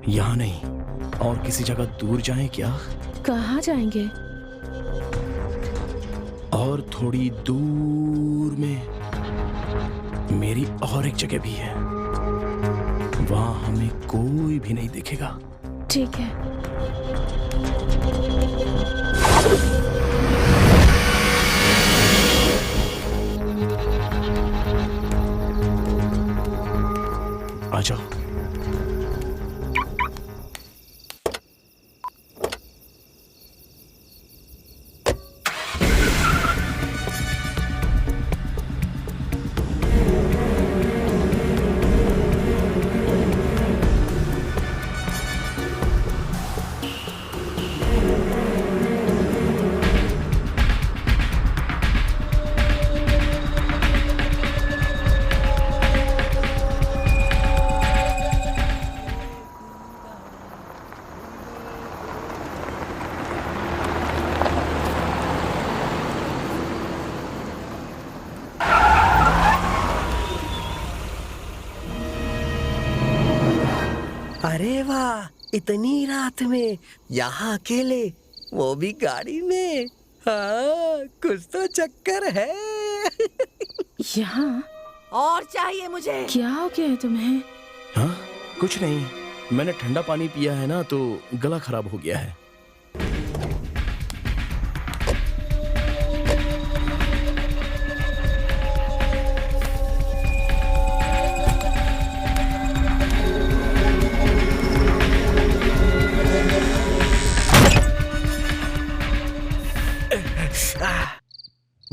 यहाँ नहीं, और किसी जगह दूर जाएं क्या? कहाँ जाएंगे? और थोड़ी दूर में मेरी और एक जगह भी है, वहां हमें कोई भी नहीं दिखेगा। ठीक है। आ जाओ। अरे वाह, इतनी रात में यहाँ अकेले, वो भी गाड़ी में। हाँ, कुछ तो चक्कर है। यहाँ और चाहिए मुझे। क्या हो गया है तुम्हें? हाँ, कुछ नहीं, मैंने ठंडा पानी पिया है ना, तो गला खराब हो गया है।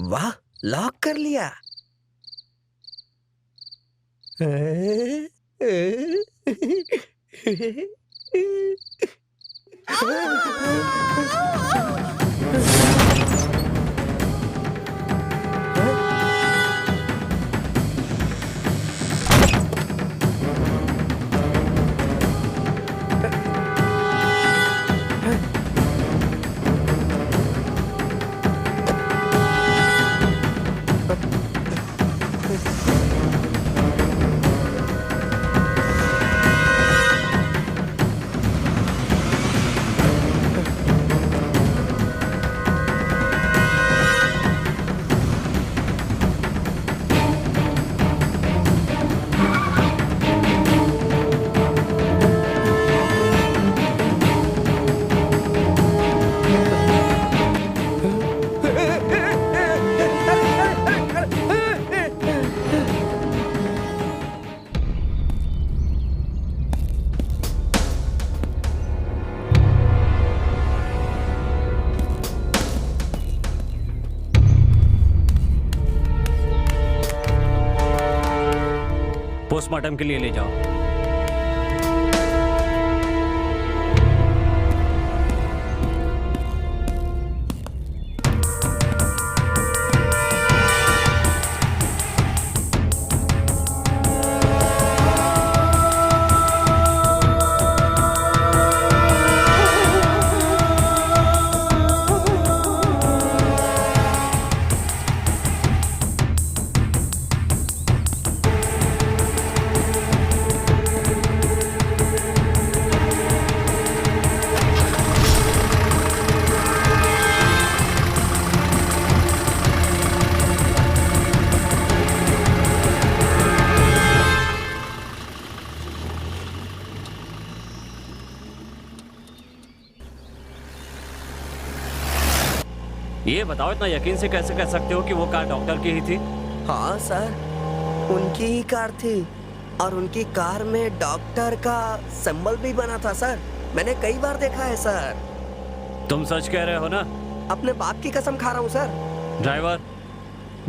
वाह, लॉक कर लिया। पोस्टमार्टम के लिए ले जाओ। ये बताओ, इतना यकीन से कैसे कह सकते हो कि वो कार डॉक्टर की ही थी? हाँ सर, उनकी ही कार थी और उनकी कार में डॉक्टर का सिंबल भी बना था सर। मैंने कई बार देखा है सर। तुम सच कह रहे हो ना? अपने बाप की कसम खा रहा हूँ सर। ड्राइवर,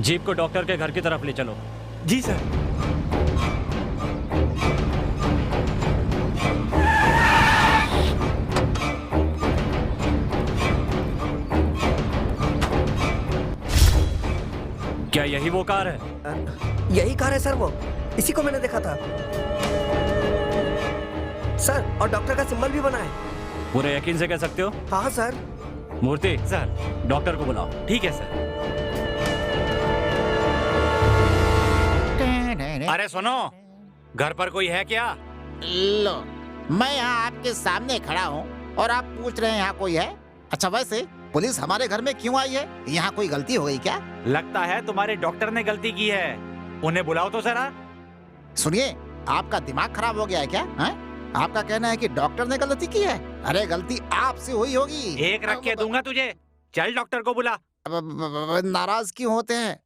जीप को डॉक्टर के घर की तरफ ले चलो। जी सर। क्या यही वो कार है? यही कार है सर, वो इसी को मैंने देखा था सर, और डॉक्टर का सिंबल भी बना है। पूरे यकीन से कह सकते हो? हाँ सर। मूर्ति, सर। डॉक्टर को बुलाओ। ठीक है सर। अरे सुनो, घर पर कोई है क्या? लो, मैं यहाँ आपके सामने खड़ा हूँ और आप पूछ रहे हैं यहाँ कोई है? अच्छा, वैसे पुलिस हमारे घर में क्यों आई है? यहाँ कोई गलती हो गई क्या? लगता है तुम्हारे डॉक्टर ने गलती की है। उन्हें बुलाओ तो जरा। सुनिए, आपका दिमाग खराब हो गया है क्या? हैं? आपका कहना है कि डॉक्टर ने गलती की है? अरे गलती आपसे हुई होगी। एक रख के दूंगा तुझे। चल डॉक्टर को बुला। नाराज क्यों होते हैं?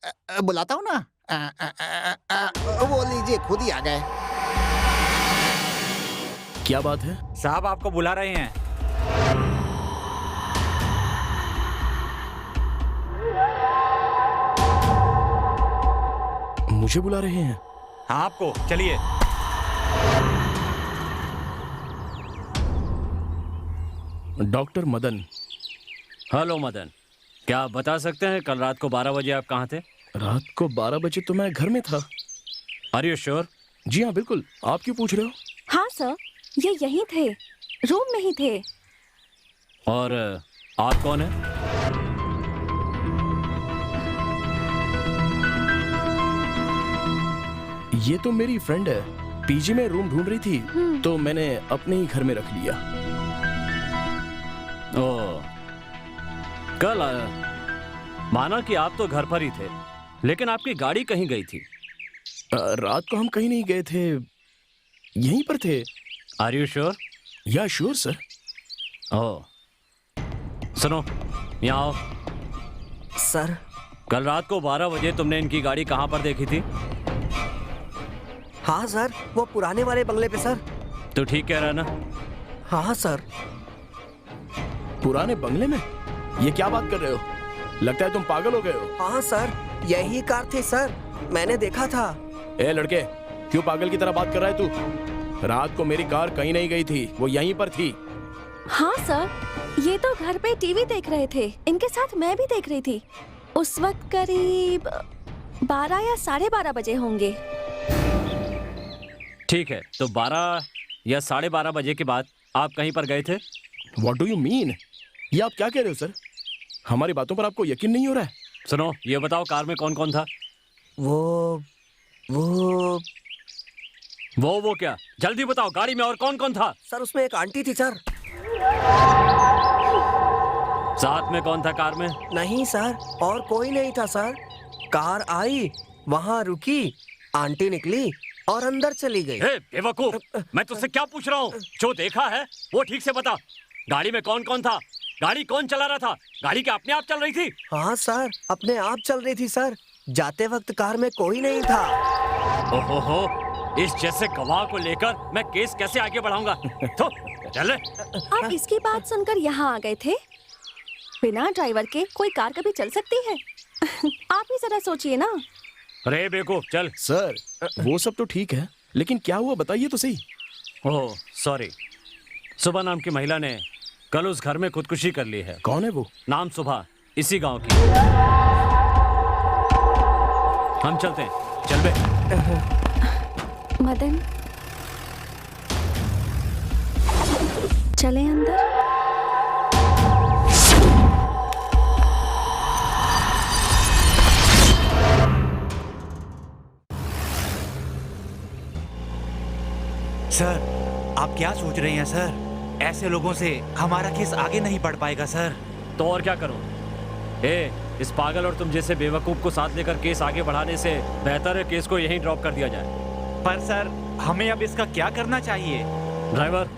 बुलाता हूँ ना। वो लीजिए, खुद ही आ गए। क्या बात है? साहब आपको बुला रहे हैं। मुझे बुला रहे हैं? हाँ आपको, चलिए। डॉक्टर मदन। हेलो मदन, क्या आप बता सकते हैं कल रात को 12 बजे आप कहाँ थे? रात को 12 बजे तो मैं घर में था। Are you sure? जी हाँ, बिल्कुल। आप क्यों पूछ रहे हो? हाँ सर, ये यहीं थे, रूम में ही थे। और आप कौन है? ये तो मेरी फ्रेंड है, पीजी में रूम ढूंढ रही थी तो मैंने अपने ही घर में रख लिया। ओ, कल माना कि आप तो घर पर ही थे, लेकिन आपकी गाड़ी कहीं गई थी। रात को हम कहीं नहीं गए थे, यहीं पर थे। Are you sure? या श्योर सर। ओह, सुनो, यहाँ आओ। सर, कल रात को 12 बजे तुमने इनकी गाड़ी कहाँ पर देखी थी? हाँ सर, वो पुराने वाले बंगले पे सर। तो ठीक कह रहा है ना? हाँ सर। पुराने बंगले में? ये क्या बात कर रहे हो? लगता है तुम पागल हो गए हो। हाँ सर, यही कार थी सर, मैंने देखा था। ए लड़के, क्यों पागल की तरह बात कर रहा है तू? रात को मेरी कार कहीं नहीं गई थी, वो यहीं पर थी। हाँ सर, ये तो घर पे टीवी देख रहे थे, इनके साथ मैं भी देख रही थी। उस वक्त करीब 12 या 12:30 बजे होंगे। ठीक है, तो 12 या 12:30 बजे के बाद आप कहीं पर गए थे? What do you mean? ये आप क्या कह रहे हो सर? हमारी बातों पर आपको यकीन नहीं हो रहा है? सुनो, ये बताओ कार में कौन कौन था? वो क्या? जल्दी बताओ, गाड़ी में और कौन कौन था? सर, उसमें एक आंटी थी सर। साथ में कौन था कार में? नहीं सर, और कोई नहीं था सर। कार आई, वहाँ रुकी, आंटी निकली और अंदर चली गई। हे बेवकूफ, मैं तुझसे क्या पूछ रहा हूँ? जो देखा है वो ठीक से बता। गाड़ी में कौन कौन था? गाड़ी कौन चला रहा था? गाड़ी क्या अपने आप चल रही थी? हाँ सर, अपने आप चल रही थी सर। जाते वक्त कार में कोई नहीं था। ओहो, इस जैसे गवाह को लेकर मैं केस कैसे आगे बढ़ाऊंगा? तो चल। आप इसकी बात सुनकर यहाँ आ गए थे? बिना ड्राइवर के कोई कार कभी चल सकती है? आप ही जरा सोचिए ना। अरे बेवकूफ, चल। सर, वो सब तो ठीक है, लेकिन क्या हुआ बताइए तो सही। ओह सॉरी, सुबह नाम की महिला ने कल उस घर में खुदकुशी कर ली है। कौन है वो? नाम सुबह, इसी गांव की। हम चलते हैं, चल बे। मदन, चले अंदर। सर, आप क्या सोच रहे हैं सर? ऐसे लोगों से हमारा केस आगे नहीं बढ़ पाएगा सर। तो और क्या करूं? इस पागल और तुम जैसे बेवकूफ को साथ लेकर केस आगे बढ़ाने से बेहतर है केस को यहीं ड्रॉप कर दिया जाए। पर सर, हमें अब इसका क्या करना चाहिए? ड्राइवर,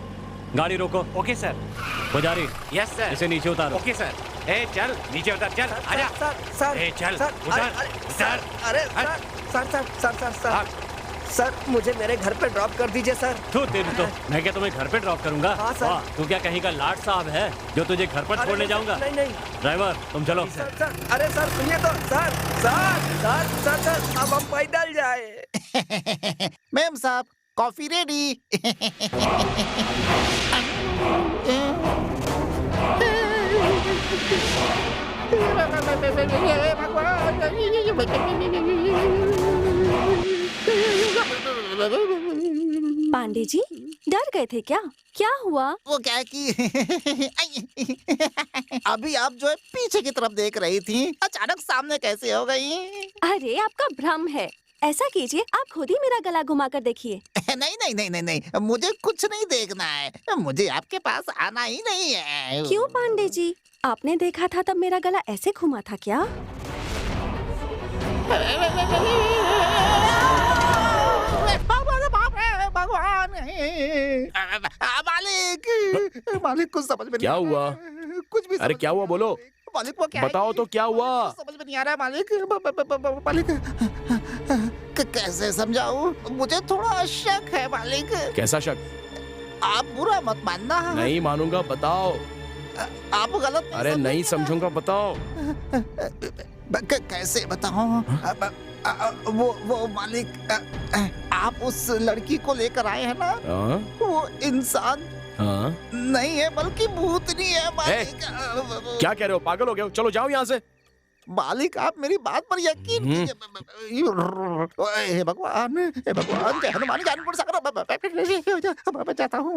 गाड़ी रोको। Okay sir. पुजारी, यस सर। इसे नीचे उतारो। Okay sir. ए चल नीचे उतर, चल आजा। सर ए चल सर, उतर, सर, अरे सर, सर मुझे मेरे घर पे ड्रॉप कर दीजिए सर। तो तेरी तो मैं क्या तुम्हें घर पे ड्रॉप करूंगा? हाँ, सर। वाह, तू क्या कहीं का लाट साहब है जो तुझे घर पर छोड़ने जाऊंगा? नहीं नहीं ड्राइवर तुम चलो। सर, अरे सर सुनिए तो सर अब हम पैदल जाए। मैम साहब कॉफी रेडी। पांडे जी डर गए थे क्या? क्या हुआ? वो क्या है कि अभी आप जो है पीछे की तरफ देख रही थी, अचानक सामने कैसे हो गई? अरे आपका भ्रम है। ऐसा कीजिए आप खुद ही मेरा गला घुमा कर देखिए। नहीं, मुझे कुछ नहीं देखना है, मुझे आपके पास आना ही नहीं है। क्यों पांडे जी, आपने देखा था तब मेरा गला ऐसे घुमा था क्या? भगवान मालिक कुछ समझ में नहीं क्या आ रहा हुआ? है, कुछ भी अरे समझ क्या में हुआ नहीं बोलो? आ रहा है। मालिक वो क्या है बताओ कि- तो क्या हुआ? कुछ समझ में नहीं आ रहा है मालिक। मालिक कैसे समझाऊं? मुझे थोड़ा शक है मालिक। कैसा शक? आप बुरा मत मानना। नहीं मानूंगा, बताओ। आप गलत अरे नहीं समझूंगा, बताओ। कैसे बताऊं? वो मालिक, आप उस लड़की को लेकर आए हैं ना, हाँ? वो इंसान हाँ? नहीं है बल्कि भूतनी है मालिक। क्या कह रहे हो? पागल हो गए हो? चलो जाओ यहाँ से। मालिक आप मेरी बात पर यकीन कीजिए। हे भगवान, जय हनुमान ज्ञानपुर सागर। मैं जाता हूँ।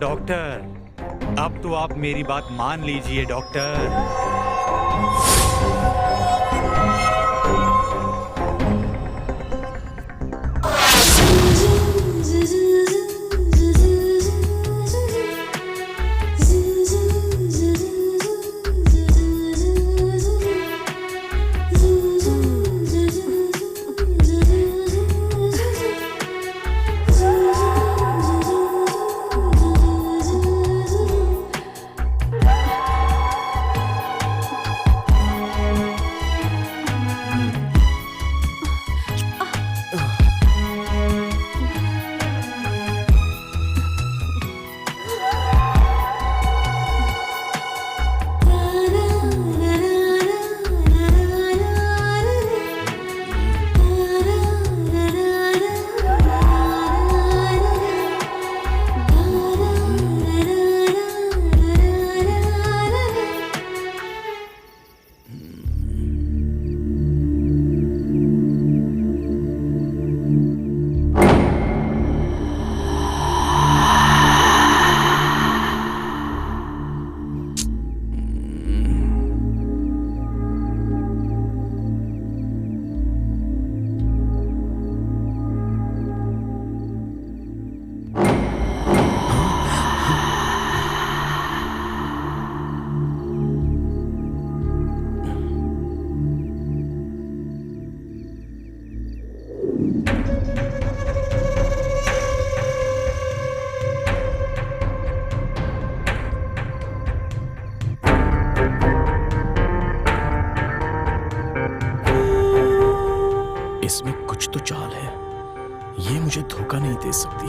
डॉक्टर अब तो आप मेरी बात मान लीजिए डॉक्टर। इसमें कुछ तो चाल है, ये मुझे धोखा नहीं दे सकती।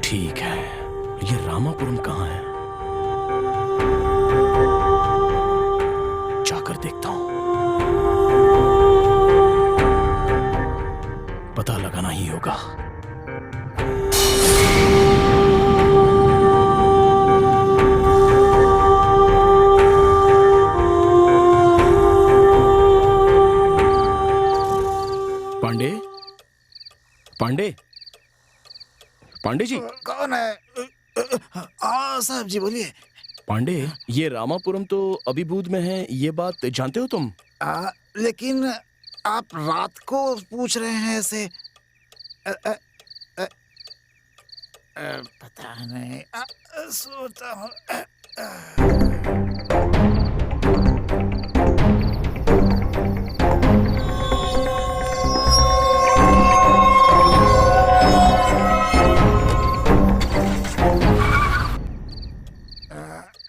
ठीक है, ये रामापुरम कहाँ है? जाकर देखता हूं। पता लगाना ही होगा। पांडे, पांडे, पांडे जी। कौन है? हाँ साहब जी बोलिए। पांडे, ये रामापुरम तो अभिभूत में है, ये बात जानते हो तुम? लेकिन आप रात को पूछ रहे हैं ऐसे। पता नहीं, सोता हूँ।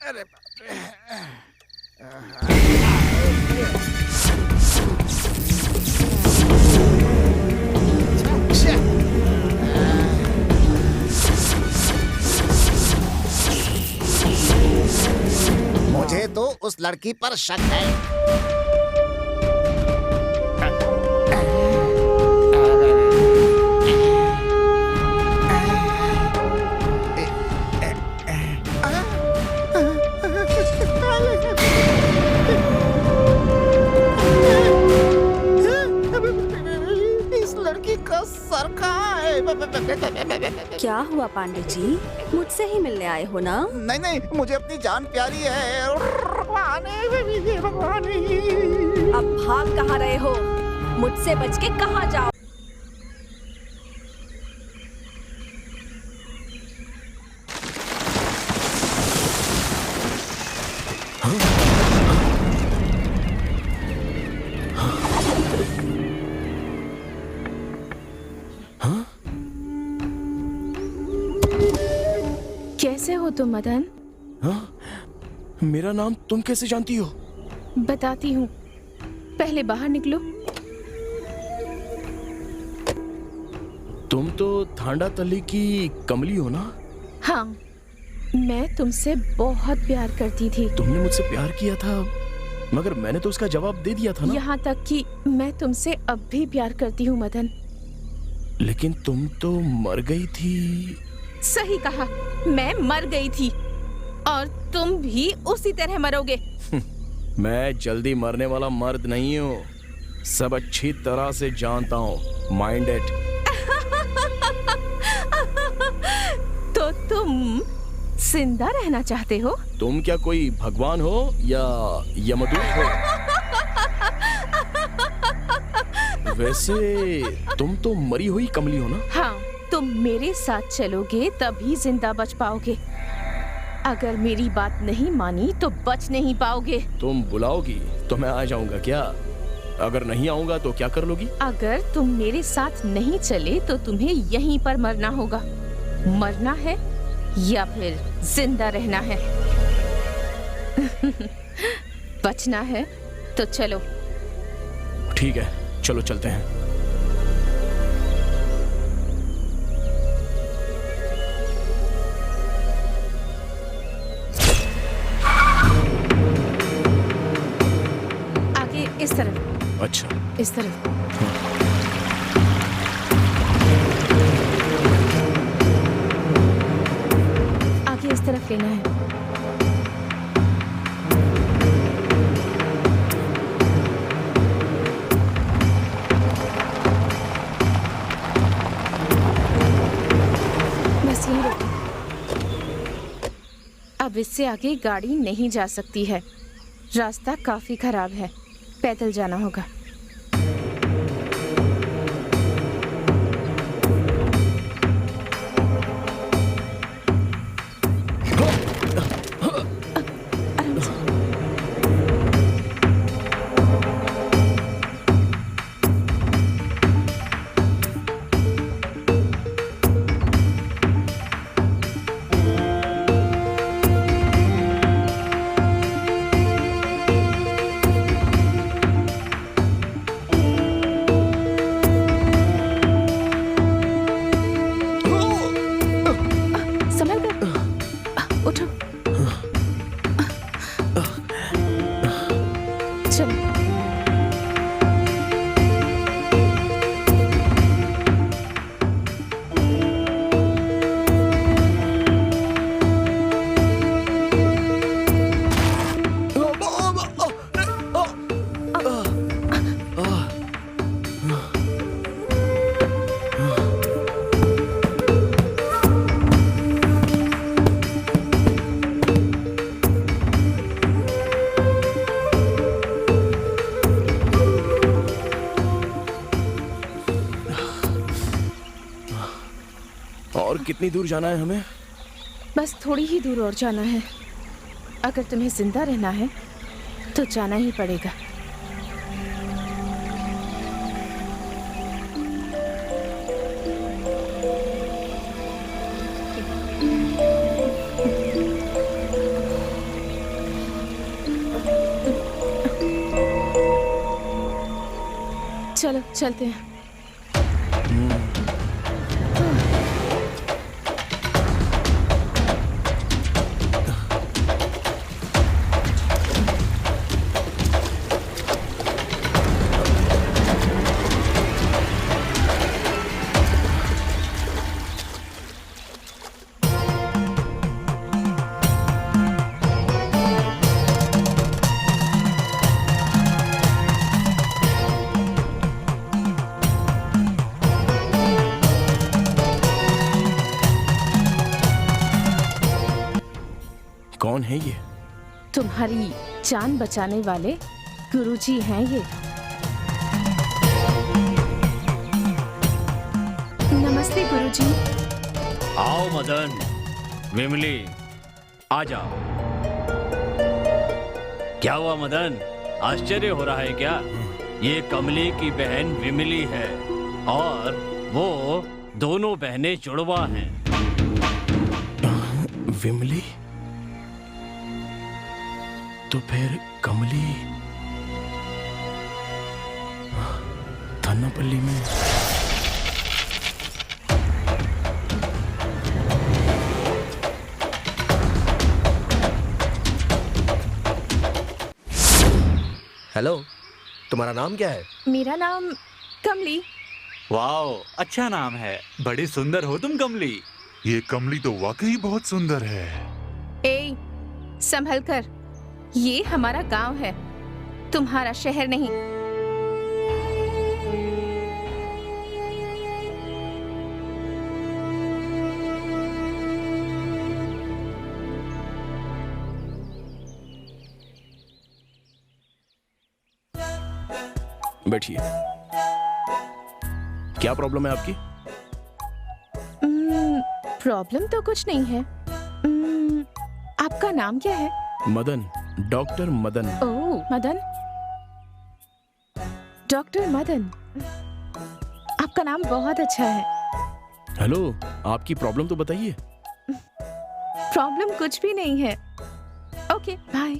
अरे बाप रे। मुझे तो उस लड़की पर शक है। इस लड़की का सर कहाँ है? क्या हुआ पांडे जी, मुझसे ही मिलने आए हो ना? नहीं नहीं, मुझे अपनी जान प्यारी है। अब भाग कहाँ रहे हो? मुझसे बच के कहाँ जाओ? कैसे हो तुम मदन? हाँ? मेरा नाम तुम कैसे जानती हो? बताती हूँ, पहले बाहर निकलो। तुम तो थांडा तल्ली की कमली हो ना? हाँ, मैं तुमसे बहुत प्यार करती थी। तुमने मुझसे प्यार किया था, मगर मैंने तो उसका जवाब दे दिया था ना। यहाँ तक कि मैं तुमसे अब भी प्यार करती हूँ मदन। लेकिन तुम तो मर गई थी। सही कहा, मैं मर गई थी और तुम भी उसी तरह मरोगे। मैं जल्दी मरने वाला मर्द नहीं हूँ, सब अच्छी तरह से जानता हूँ। Mind it. तो तुम जिंदा रहना चाहते हो? तुम क्या कोई भगवान हो या यमदूत हो? वैसे तुम तो मरी हुई कमली हो ना? हाँ, तुम मेरे साथ चलोगे तभी जिंदा बच पाओगे। अगर मेरी बात नहीं मानी तो बच नहीं पाओगे। तुम बुलाओगी तो मैं आ जाऊंगा क्या? अगर नहीं आऊंगा तो क्या कर लोगी? अगर तुम मेरे साथ नहीं चले तो तुम्हें यहीं पर मरना होगा। मरना है या फिर जिंदा रहना है? बचना है तो चलो। ठीक है, चलो चलते हैं। आगे इस तरफ। अच्छा, इस तरफ। आगे इस तरफ लेना है। बस यहीं रोको। अब इससे आगे गाड़ी नहीं जा सकती है, रास्ता काफी खराब है, पैदल जाना होगा। आराम से। संभल कर। उठो। चलो। कितनी दूर जाना है हमें? बस थोड़ी ही दूर और जाना है। अगर तुम्हें जिंदा रहना है तो जाना ही पड़ेगा। चलो चलते हैं। कौन है ये? तुम्हारी जान बचाने वाले गुरुजी हैं ये। नमस्ते गुरुजी। आओ मदन, विमली, आ जाओ। क्या हुआ मदन, आश्चर्य हो रहा है क्या? ये कमली की बहन विमली है और वो दोनों बहनें जुड़वा हैं। विमली? तो फिर कमली थन्नापल्ली में। हेलो, तुम्हारा नाम क्या है? मेरा नाम कमली। वाओ, अच्छा नाम है। बड़ी सुंदर हो तुम कमली। ये कमली तो वाकई बहुत सुंदर है। ए, संभल कर। ये हमारा गांव है, तुम्हारा शहर नहीं। बैठिए। क्या प्रॉब्लम है आपकी? प्रॉब्लम तो कुछ नहीं है। आपका नाम क्या है? मदन, डॉक्टर मदन। ओह, मदन। डॉक्टर मदन, आपका नाम बहुत अच्छा है। हेलो, आपकी प्रॉब्लम तो बताइए। प्रॉब्लम कुछ भी नहीं है। Okay, bye.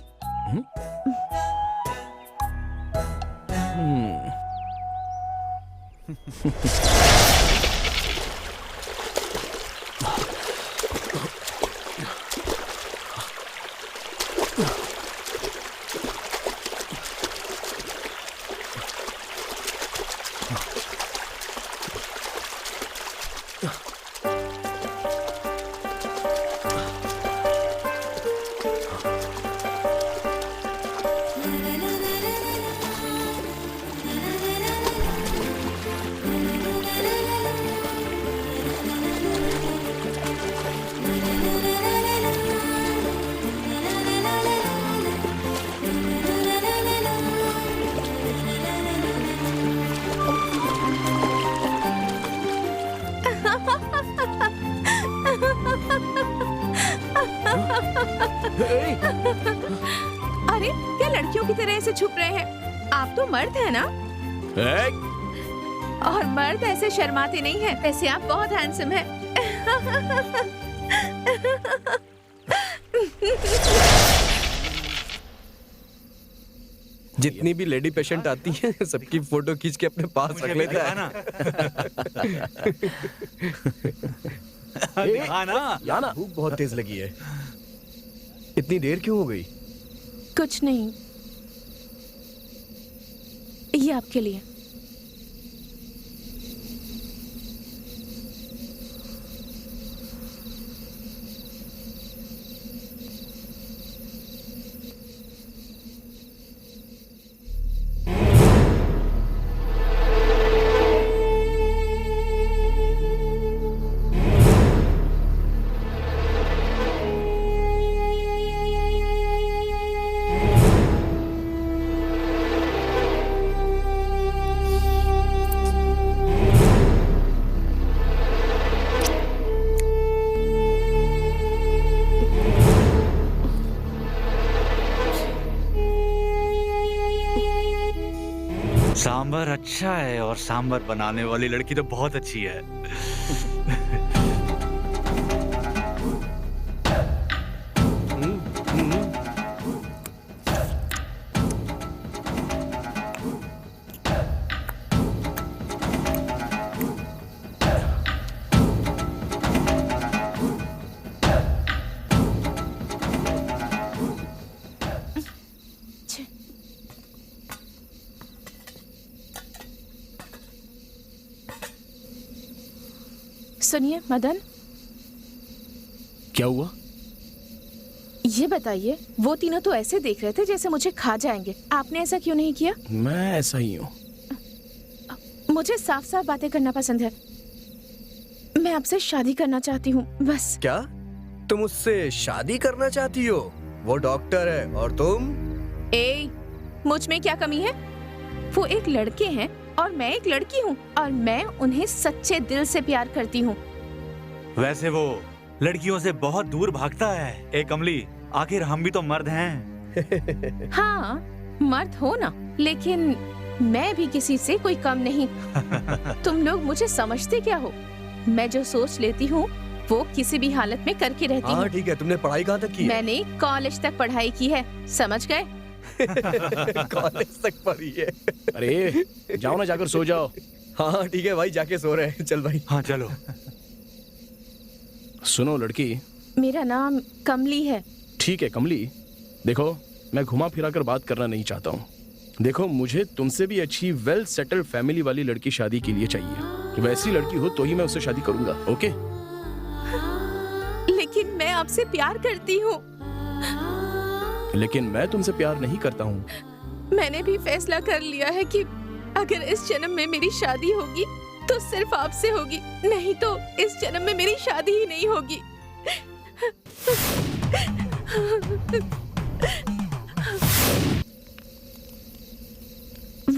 अरे, क्या लड़कियों की तरह ऐसे छुप रहे हैं? आप तो मर्द हैं ना? और मर्द ऐसे शर्माते नहीं हैं। वैसे आप बहुत हैंडसम हैं। जितनी भी लेडी पेशेंट आती हैं, सबकी फोटो खींच के अपने पास रख लेता है ना। दिखाना। भूख बहुत तेज लगी है। इतनी देर क्यों हो गई? कुछ नहीं, ये आपके लिए। सांबर अच्छा है और सांबर बनाने वाली लड़की तो बहुत अच्छी है। सुनिए मदन, क्या हुआ? ये बताइए, वो तीनों तो ऐसे देख रहे थे जैसे मुझे खा जाएंगे। आपने ऐसा क्यों नहीं किया? मैं ऐसा ही हूँ। मुझे साफ साफ बातें करना पसंद है। मैं आपसे शादी करना चाहती हूँ, बस। क्या तुम उससे शादी करना चाहती हो? वो डॉक्टर है और तुम? ए, मुझ में क्या कमी है? वो एक लड़के हैं और मैं एक लड़की हूँ, और मैं उन्हें सच्चे दिल से प्यार करती हूँ। वैसे वो लड़कियों से बहुत दूर भागता है। ए कमली, आखिर हम भी तो मर्द हैं। हाँ, मर्द हो ना, लेकिन मैं भी किसी से कोई कम नहीं। तुम लोग मुझे समझते क्या हो? मैं जो सोच लेती हूँ वो किसी भी हालत में करके रहती हूँ। हाँ ठीक है, तुमने पढ़ाई कहाँ तक की है? मैंने कॉलेज तक पढ़ाई की है, समझ गए? कॉलेज तक पढ़ी है। अरे जाओ ना, जाकर सो जाओ। हाँ ठीक है भाई, जाके सो रहे हैं। चल भाई। हाँ चलो। सुनो लड़की, मेरा नाम कमली है। ठीक है कमली, देखो मैं घुमा फिरा कर बात करना नहीं चाहता हूँ। देखो मुझे तुमसे भी अच्छी वेल सेटल्ड फैमिली वाली लड़की शादी के लिए चाहिए। वैसी लड़की हो तो ही मैं उससे शादी करूंगा। ओके? लेकिन मैं आपसे प्यार करती हूँ। लेकिन मैं तुमसे प्यार नहीं करता हूँ। मैंने भी फैसला कर लिया है कि अगर इस जन्म में मेरी शादी होगी तो सिर्फ आपसे होगी, नहीं तो इस जन्म में मेरी शादी ही नहीं होगी।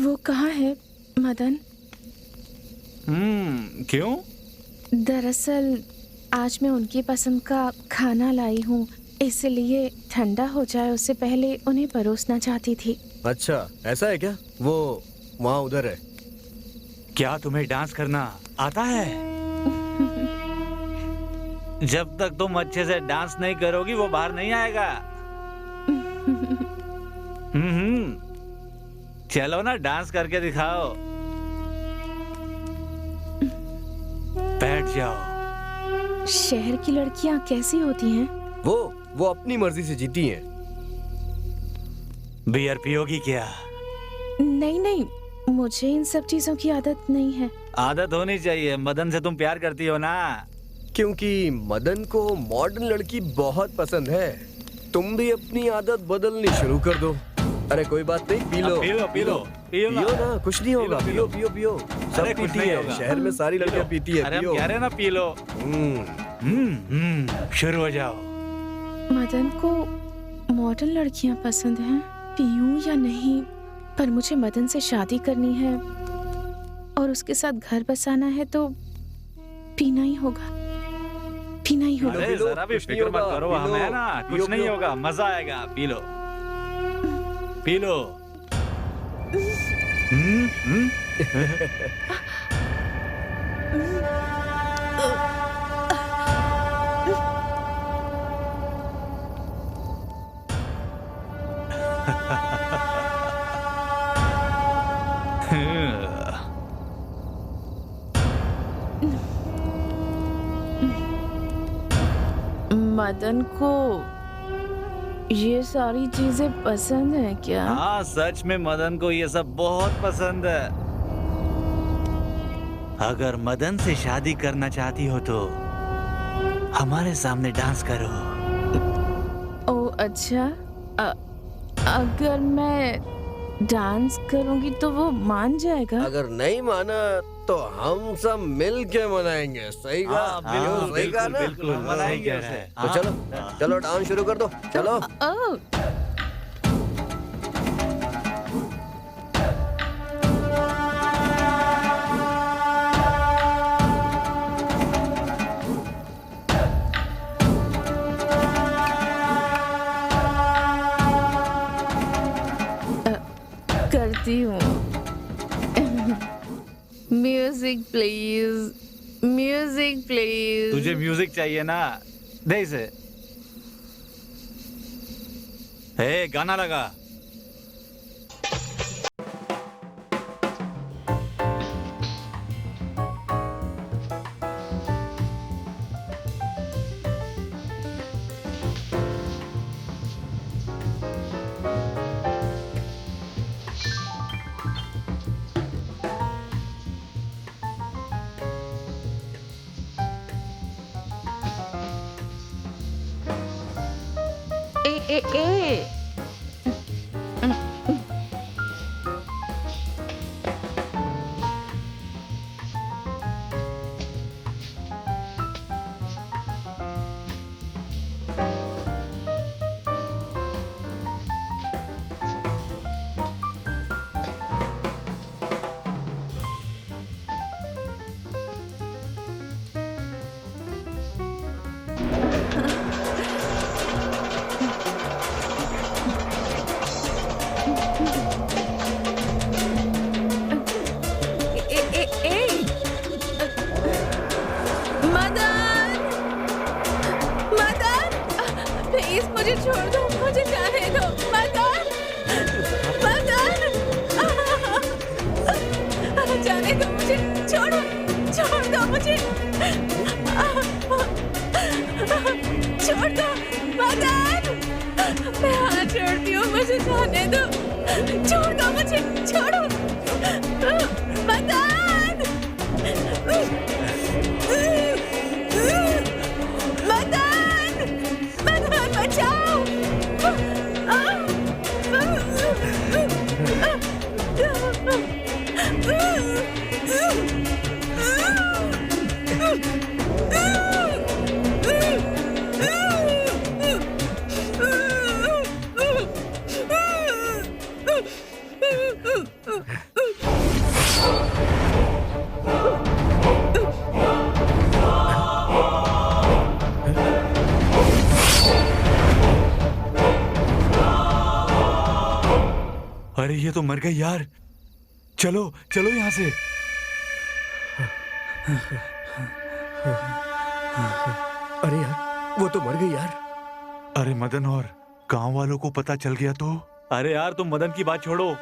वो कहाँ है मदन? क्यों? दरअसल आज मैं उनकी पसंद का खाना लाई हूँ, इसलिए ठंडा हो जाए उससे पहले उन्हें परोसना चाहती थी। अच्छा ऐसा है क्या? वो वहाँ उधर है। क्या तुम्हें डांस करना आता है? जब तक तुम अच्छे से डांस नहीं करोगी वो बाहर नहीं आएगा। चलो ना, डांस करके दिखाओ। बैठ जाओ। शहर की लड़कियाँ कैसी होती हैं? वो अपनी मर्जी से जीती हैं। बियर पियोगी क्या? नहीं नहीं, मुझे इन सब चीजों की आदत नहीं है। आदत होनी चाहिए। मदन से तुम प्यार करती हो ना? क्योंकि मदन को मॉडर्न लड़की बहुत पसंद है। तुम भी अपनी आदत बदलनी शुरू कर दो। अरे कोई बात नहीं, पी लो पियो ना, कुछ नहीं होगा। पियो सब पीती है। शहर में सारी लड़कियां पीती है। अरे हम कह रहे हैं ना, पी लो। शुरू हो जाओ। मदन को मॉडर्न लड़कियां पसंद हैं। पीऊं या नहीं, पर मुझे मदन से शादी करनी है और उसके साथ घर बसाना है, तो पीना ही होगा। अरे जरा भी फिक्र मत करो, हम है ना, कुछ नहीं होगा, मजा आएगा। P low. मदन को ये सारी चीजें पसंद है क्या? हाँ, सच में मदन को ये सब बहुत पसंद है। अगर मदन से शादी करना चाहती हो तो हमारे सामने डांस करो। ओ अच्छा, अगर मैं डांस करूंगी तो वो मान जाएगा? अगर नहीं माना तो हम सब मिल के मनाएंगे। सही कहा? सही कहा ना? बिल्कुल मनाएंगे उसे। तो चलो डांस शुरू कर दो। चलो। करती हूँ। Music please, music please. तुझे म्यूजिक चाहिए ना, दे इसे। हे, गाना लगा। ए मदन, मदन, प्लीज मुझे छोड़ दो, मुझे जाने दो। मदन, मदन, जाने दो मुझे, छोड़ो, छोड़ दो मुझे, छोड़ दो मदन, मैं हाथ जोड़ती हूँ, मुझे जाने दो, छोड़ दो मुझे, छोड़ो मदन। मदन, मदन बचाओ। अरे ये तो मर गई यार। चलो चलो यहाँ से। अरे यार, वो तो मर गई यार। अरे मदन, और गांव वालों को पता चल गया तो? अरे यार तुम मदन की बात छोड़ो,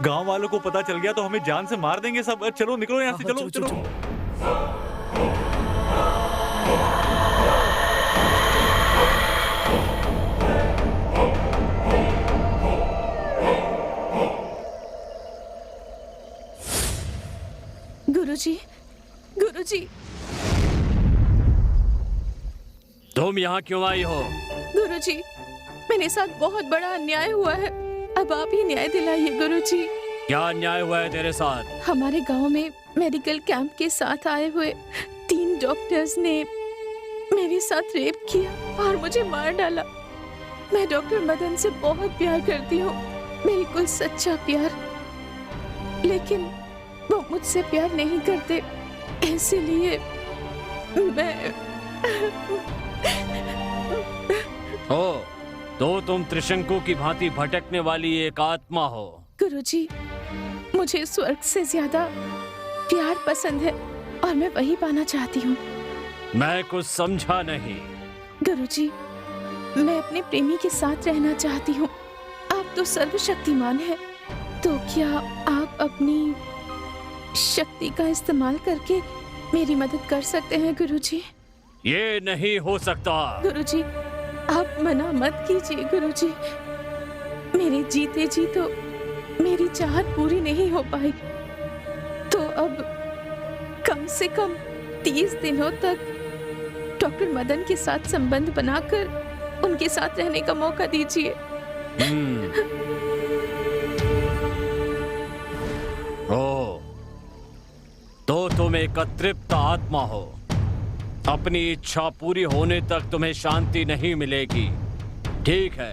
गांव वालों को पता चल गया तो हमें जान से मार देंगे सब। चलो निकलो यहाँ से, चलो चलो। गुरुजी, गुरुजी, तुम यहाँ क्यों आई हो? गुरुजी, मेरे साथ बहुत बड़ा अन्याय हुआ है, अब आप ही न्याय दिलाइए गुरुजी। क्या अन्याय हुआ है तेरे साथ? हमारे गांव में मेडिकल कैंप के साथ आए हुए 3 डॉक्टर्स ने मेरे साथ रेप किया और मुझे मार डाला। मैं डॉक्टर मदन से बहुत प्यार करती हूँ, बिल्कुल सच्चा प्यार, लेकिन वो मुझसे प्यार नहीं करते, इसलिए मैं ओ, तो तुम त्रिशंकु की भांति भटकने वाली एक आत्मा हो। गुरुजी, मुझे स्वर्ग से ज्यादा प्यार पसंद है और मैं वही पाना चाहती हूँ। मैं कुछ समझा नहीं। गुरुजी, मैं अपने प्रेमी के साथ रहना चाहती हूँ। आप तो सर्वशक्तिमान हैं, तो क्या आप अपनी शक्ति का इस्तेमाल करके मेरी मदद कर सकते हैं गुरुजी? ये नहीं हो सकता। गुरुजी, आप मना मत कीजिए गुरुजी। मेरे जीते जी तो मेरी चाहत पूरी नहीं हो पाई, तो अब कम से कम 30 दिनों तक डॉक्टर मदन के साथ संबंध बनाकर उनके साथ रहने का मौका दीजिए। ओ, तो तुम एक अतृप्त आत्मा हो। अपनी इच्छा पूरी होने तक तुम्हें शांति नहीं मिलेगी। ठीक है,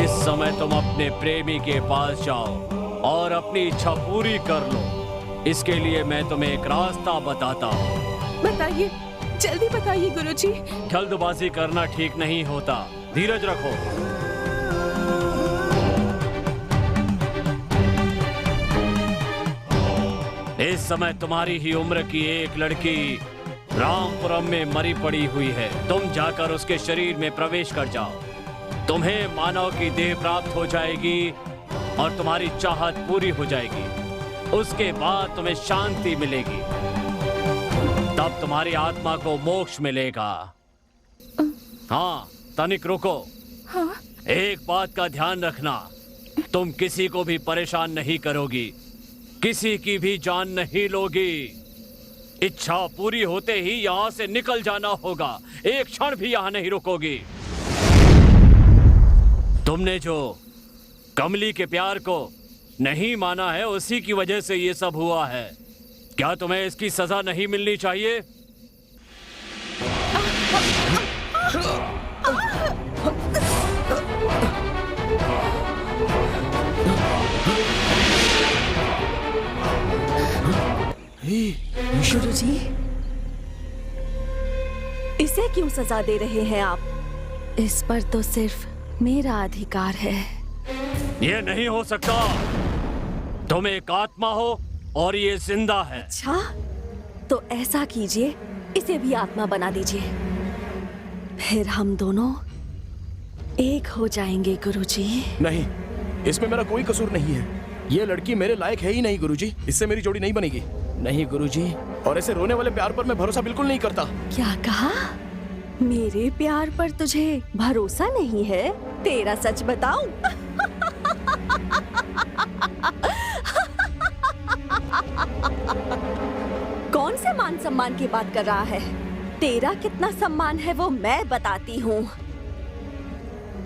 इस समय तुम अपने प्रेमी के पास जाओ और अपनी इच्छा पूरी कर लो। इसके लिए मैं तुम्हें एक रास्ता बताता हूँ। बताइए, जल्दी बताइए गुरुजी। जल्दबाजी करना ठीक नहीं होता, धीरज रखो। इस समय तुम्हारी ही उम्र की एक लड़की रामपुरम में मरी पड़ी हुई है। तुम जाकर उसके शरीर में प्रवेश कर जाओ। तुम्हें मानव की देह प्राप्त हो जाएगी और तुम्हारी चाहत पूरी हो जाएगी। उसके बाद तुम्हें शांति मिलेगी, तब तुम्हारी आत्मा को मोक्ष मिलेगा। हाँ, तनिक रुको। हाँ? एक बात का ध्यान रखना, तुम किसी को भी परेशान नहीं करोगी, किसी की भी जान नहीं लोगी। इच्छा पूरी होते ही यहाँ से निकल जाना होगा, एक क्षण भी यहाँ नहीं रुकोगी। तुमने जो कमली के प्यार को नहीं माना है, उसी की वजह से ये सब हुआ है। क्या तुम्हें इसकी सजा नहीं मिलनी चाहिए? गुरुजी, इसे क्यों सजा दे रहे हैं आप? इस पर तो सिर्फ मेरा अधिकार है। ये नहीं हो सकता। तुम एक आत्मा हो और ये जिंदा है। अच्छा, तो ऐसा कीजिए, इसे भी आत्मा बना दीजिए, फिर हम दोनों एक हो जाएंगे गुरुजी। नहीं, इसमें मेरा कोई कसूर नहीं है। ये लड़की मेरे लायक है ही नहीं गुरुजी, इससे मेरी जोड़ी नहीं बनेगी। नहीं गुरुजी, और ऐसे रोने वाले प्यार पर मैं भरोसा बिल्कुल नहीं करता। क्या कहा? मेरे प्यार पर तुझे भरोसा नहीं है? तेरा सच बताऊं? कौन से मान सम्मान की बात कर रहा है? तेरा कितना सम्मान है वो मैं बताती हूँ।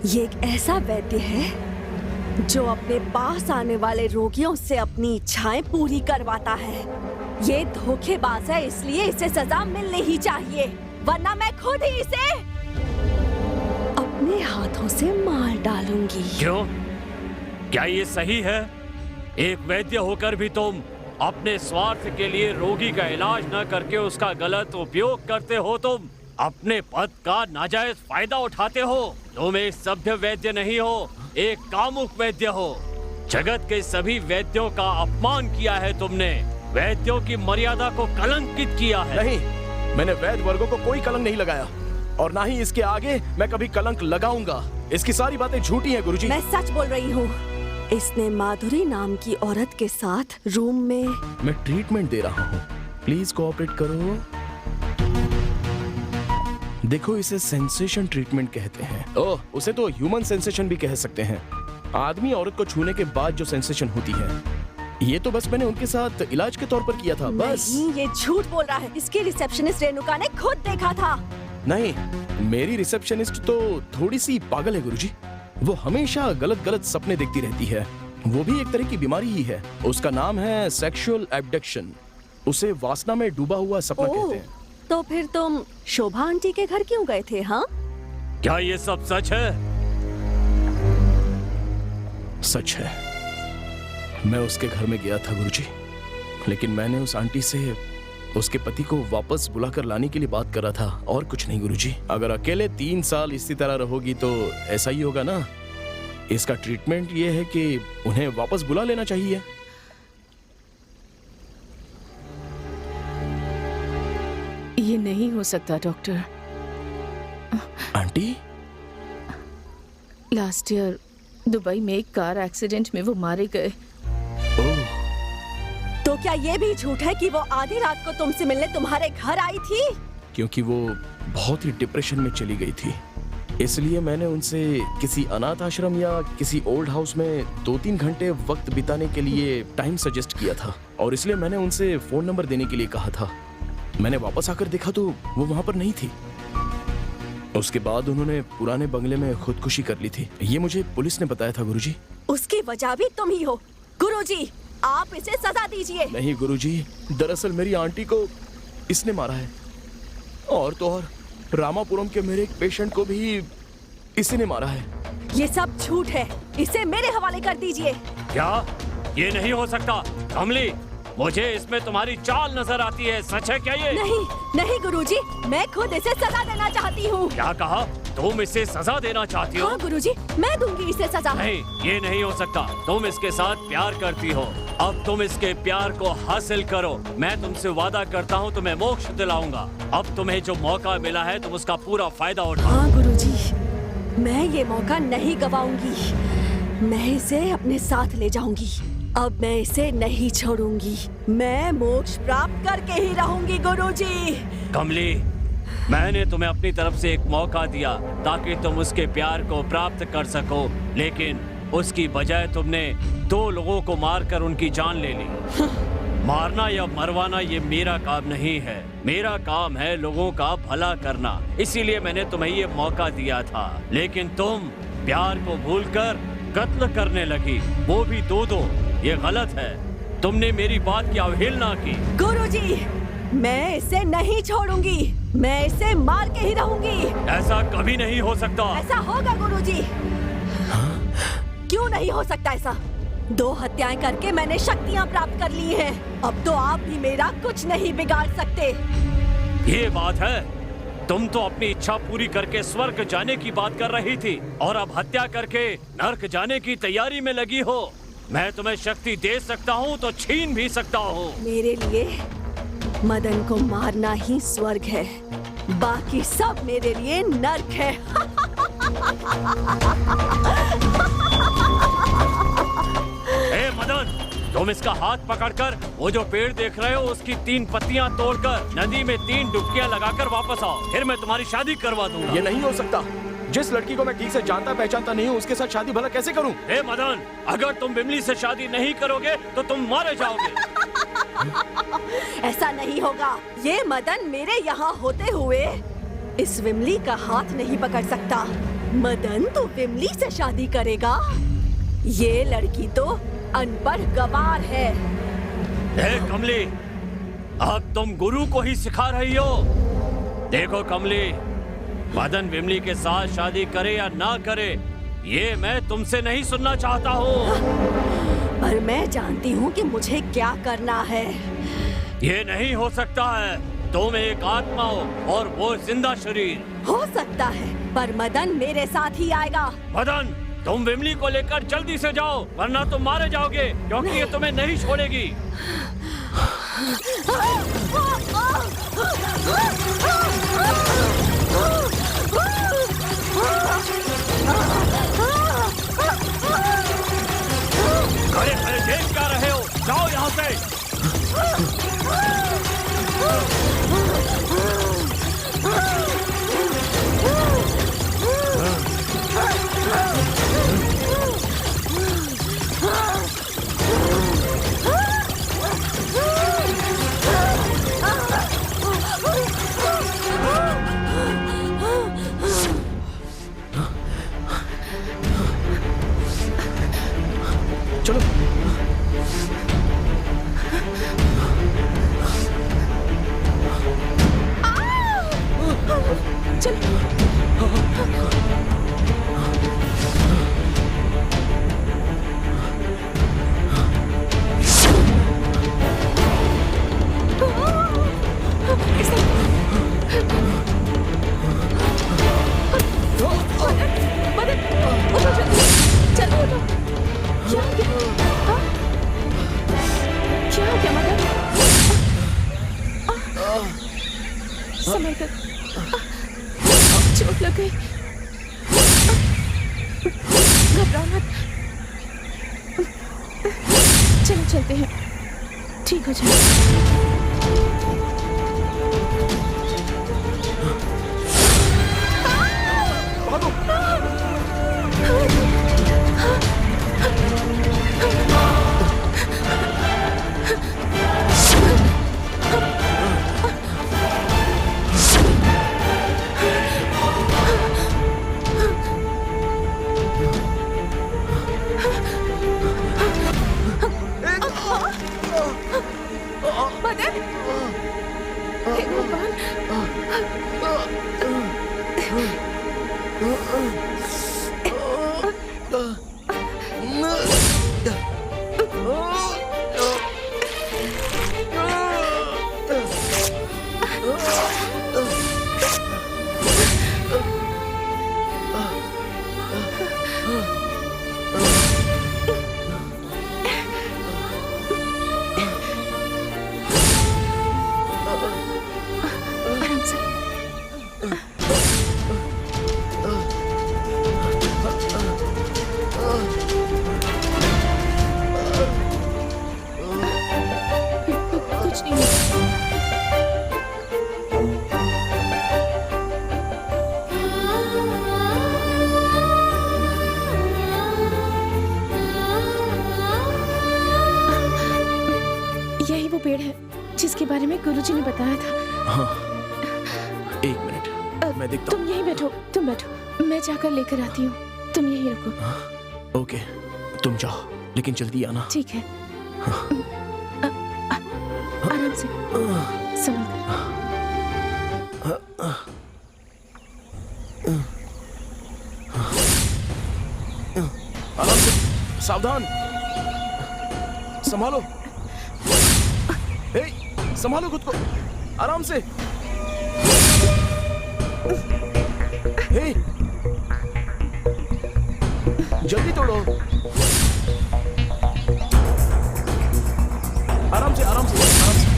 ये एक ऐसा वैद्य है जो अपने पास आने वाले रोगियों से अपनी इच्छाएं पूरी करवाता है। ये धोखेबाज है, इसलिए इसे सजा मिलनी ही चाहिए, वरना मैं खुद ही इसे अपने हाथों से मार डालूंगी। क्यों? क्या ये सही है? एक वैद्य होकर भी तुम अपने स्वार्थ के लिए रोगी का इलाज न करके उसका गलत उपयोग करते हो। तुम अपने पद का नाजायज फायदा उठाते हो। तुम एक सभ्य वैद्य नहीं हो, एक कामुक वैद्य हो। जगत के सभी वैद्यों का अपमान किया है तुमने, वैद्यों की मर्यादा को कलंकित किया है। नहीं, मैंने वैद्य वर्गों को कोई कलंक नहीं लगाया, और ना ही इसके आगे मैं कभी कलंक लगाऊंगा। इसकी सारी बातें झूठी हैं गुरुजी। मैं सच बोल रही हूँ। इसने माधुरी नाम की औरत के साथ रूम में। मैं ट्रीटमेंट दे रहा हूँ, प्लीज कोऑपरेट करो। देखो, इसे सेंसेशन ट्रीटमेंट कहते हैं। ओह, उसे तो ह्यूमन सेंसेशन भी कह सकते हैं। आदमी औरत को छूने के बाद जो सेंसेशन होती है, ये तो बस मैंने उनके साथ इलाज के तौर पर किया था, बस। नहीं, ये झूठ बोल रहा है। इसकी रिसेप्शनिस्ट रेणुका ने खुद देखा था। नहीं, मेरी रिसेप्शनिस्ट तो थोड़ी सी पागल है गुरुजी। वो हमेशा गलत गलत सपने देखती रहती है। वो भी एक तरह की बीमारी ही है। उसका नाम है सेक्सुअल एब्डक्शन। उसे वासना में डूबा हुआ सपना कहते हैं। तो फिर तुम शोभा आंटी के घर क्यों गए थे? हाँ, क्या ये सब सच है? सच है। मैं उसके घर में गया था गुरुजी, लेकिन मैंने उस आंटी से उसके पति को वापस बुलाकर लाने के लिए बात कर रहा था, और कुछ नहीं गुरुजी। अगर अकेले 3 साल इसी तरह रहोगी तो ऐसा ही होगा ना। इसका ट्रीटमेंट ये है कि उन्हें वापस बुला लेना चाहिए। ये नहीं हो सकता doctor. Aunty, last year Dubai में एक कार एक्सीडेंट में वो मारे गए। तो क्या ये भी झूठ है कि वो आधी रात को तुमसे मिलने तुम्हारे घर आई थी? क्योंकि वो बहुत ही डिप्रेशन में चली गई थी, इसलिए मैंने उनसे किसी अनाथ आश्रम या किसी ओल्ड हाउस में 2-3 घंटे वक्त बिताने के लिए टाइम सजेस्ट किया था, और इसलिए मैंने उनसे फोन नंबर देने के लिए कहा था। मैंने वापस आकर देखा तो वो वहां पर नहीं थी। उसके बाद उन्होंने पुराने बंगले में खुदकुशी कर ली थी। ये मुझे पुलिस ने बताया था गुरुजी। उसकी वजह भी तुम ही हो। गुरुजी, आप इसे सजा दीजिए। नहीं गुरुजी, दरअसल मेरी आंटी को इसने मारा है, और तो और रामापुरम के मेरे एक पेशेंट को भी इसी ने मारा है। ये सब झूठ है, इसे मेरे हवाले कर दीजिए। क्या? ये नहीं हो सकता। कमली, मुझे इसमें तुम्हारी चाल नजर आती है। सच है क्या ये? नहीं, नहीं गुरुजी, मैं खुद इसे सजा देना चाहती हूँ। क्या कहा तुम इसे सजा देना चाहती हो? हाँ गुरुजी, मैं दूंगी इसे सजा। नहीं, ये नहीं हो सकता। तुम इसके साथ प्यार करती हो, अब तुम इसके प्यार को हासिल करो। मैं तुमसे वादा करता हूँ तुम्हें मोक्ष दिलाऊंगा। अब तुम्हें जो मौका मिला है तुम उसका पूरा फायदा उठाओ। हाँ गुरुजी, मैं ये मौका नहीं गवाऊंगी। मैं इसे अपने साथ ले जाऊंगी। अब मैं इसे नहीं छोड़ूंगी। मैं मोक्ष प्राप्त करके ही रहूंगी गुरुजी। कमली, मैंने तुम्हें अपनी तरफ से एक मौका दिया ताकि तुम उसके प्यार को प्राप्त कर सको, लेकिन उसकी बजाय तुमने 2 लोगों को मारकर उनकी जान ले ली। मारना या मरवाना ये मेरा काम नहीं है। मेरा काम है लोगों का भला करना। इसीलिए मैंने तुम्हें ये मौका दिया था, लेकिन तुम प्यार को भूलकर कत्ल करने लगी, वो भी 2-2। ये गलत है। तुमने मेरी बात की अवहेलना की। गुरुजी, मैं इसे नहीं छोड़ूंगी। मैं इसे मार के ही रहूंगी। ऐसा कभी नहीं हो सकता। ऐसा होगा गुरुजी। क्यों नहीं हो सकता ऐसा? 2 हत्याएं करके मैंने शक्तियां प्राप्त कर ली हैं। अब तो आप भी मेरा कुछ नहीं बिगाड़ सकते। ये बात है, तुम तो अपनी इच्छा पूरी करके स्वर्ग जाने की बात कर रही थी और अब हत्या करके नर्क जाने की तैयारी में लगी हो। मैं तुम्हें शक्ति दे सकता हूँ तो छीन भी सकता हूँ। मेरे लिए मदन को मारना ही स्वर्ग है, बाकी सब मेरे लिए नर्क है। ए मदन, तुम इसका हाथ पकड़कर वो जो पेड़ देख रहे हो उसकी 3 पत्तियां तोड़कर नदी में 3 डुबकियां लगाकर वापस आओ, फिर मैं तुम्हारी शादी करवा दूंगा। ये नहीं हो सकता। जिस लड़की को मैं ठीक से जानता पहचानता नहीं हूँ उसके साथ शादी भला कैसे करूँ? ए मदन, अगर तुम बिमली से शादी नहीं करोगे तो तुम मारे जाओगे। ऐसा नहीं होगा। ये मदन मेरे यहाँ होते हुए इस विमली का हाथ नहीं पकड़ सकता। मदन तो विमली से शादी करेगा। ये लड़की तो अनपढ़ गवार है। ए कमली, अब तुम गुरु को ही सिखा रही हो। देखो कमली, मदन विमली के साथ शादी करे या ना करे, ये मैं तुमसे नहीं सुनना चाहता हूँ। पर मैं जानती हूँ कि मुझे क्या करना है। ये नहीं हो सकता है। तुम एक आत्मा हो और वो जिंदा शरीर। हो सकता है, पर मदन मेरे साथ ही आएगा। मदन, तुम विमली को लेकर जल्दी से जाओ, वरना तुम मारे जाओगे, क्योंकि ये तुम्हें नहीं छोड़ेगी। खड़े खड़े देख क्या रहे हो? जाओ यहाँ से। चलो। समय कर, चोट लग गई। घबराओ मत, चलो चलते हैं, ठीक हो जाएगा। मदन, बारे में गुरुजी ने बताया था। हाँ, एक मिनट, मैं देखता तुम यहीं बैठो, तुम बैठो, मैं जाकर लेकर आती हूँ। तुम यहीं रुको। हूँ। ओके, तुम जाओ, लेकिन जल्दी आना। ठीक है। आराम से, संभल कर। आराम से, सावधान, संभालो। हे, संभालो खुद को, आराम से। हे, जल्दी तोड़ो। आराम से, आराम से, आराम से।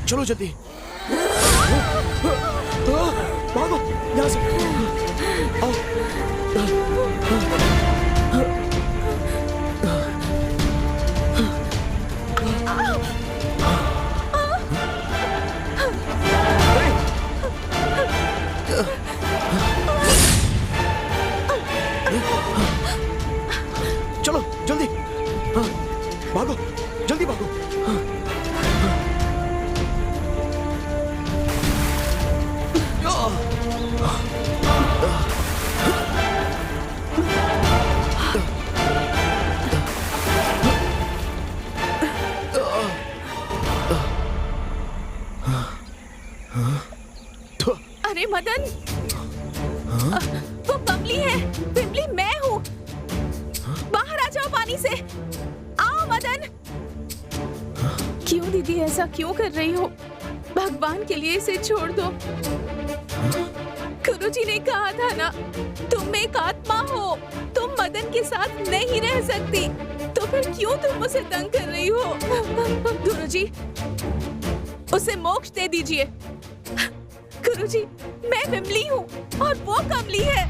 चलो जल्दी, भागो यहाँ से। आओ। चलो जल्दी, भागो, जल्दी भागो। अरे मदन, वो बबली है। बिमली मैं हूँ। बाहर आ जाओ पानी से। आओ मदन। क्यों दीदी ऐसा क्यों कर रही हो? भगवान के लिए इसे छोड़ दो। गुरुजी ने कहा था ना, तुम एक आत्मा हो, तुम मदन के साथ नहीं रह सकती, तो फिर क्यों तुम उसे तंग कर रही हो? गुरुजी, उसे मोक्ष दे दीजिए। गुरुजी, मैं विमली हूँ और वो कमली है।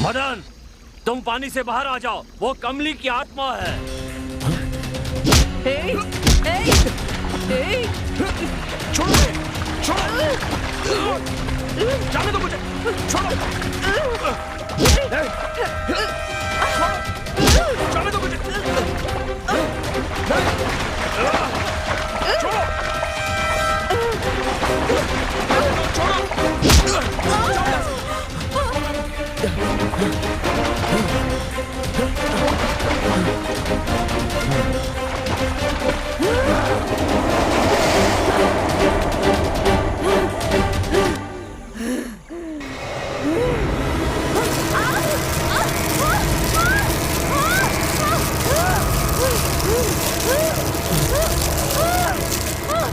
मदन, तुम पानी से बाहर आ जाओ, वो कमली की आत्मा है। छोड़ो, छोड़ो, जाने दो मुझे, छोड़ो, जाने दो मुझे, छोड़ो,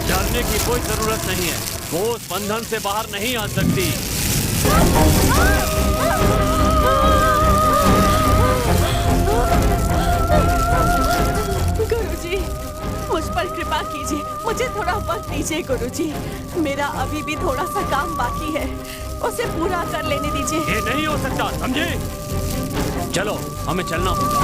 डरने की कोई जरूरत नहीं है, वो उस बंधन से बाहर नहीं आ सकती। गुरुजी, मुझ पर कृपा कीजिए, मुझे थोड़ा वक्त दीजिए गुरुजी। मेरा अभी भी थोड़ा सा काम बाकी है, उसे पूरा कर लेने दीजिए। ये नहीं हो सकता, समझे? चलो, हमें चलना होगा।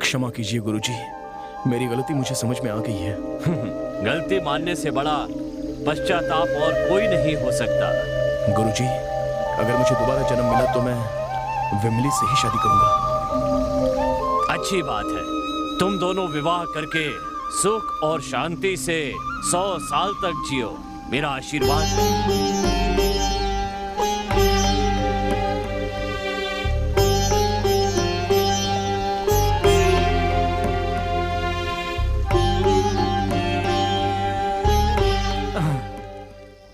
क्षमा कीजिए गुरुजी, मेरी गलती मुझे समझ में आ गई है। गलती मानने से बड़ा पश्चाताप और कोई नहीं हो सकता। गुरुजी, अगर मुझे दोबारा जन्म मिला तो मैं विमली से ही शादी करूंगा। अच्छी बात है, तुम दोनों विवाह करके सुख और शांति से 100 साल तक जियो, मेरा आशीर्वाद है।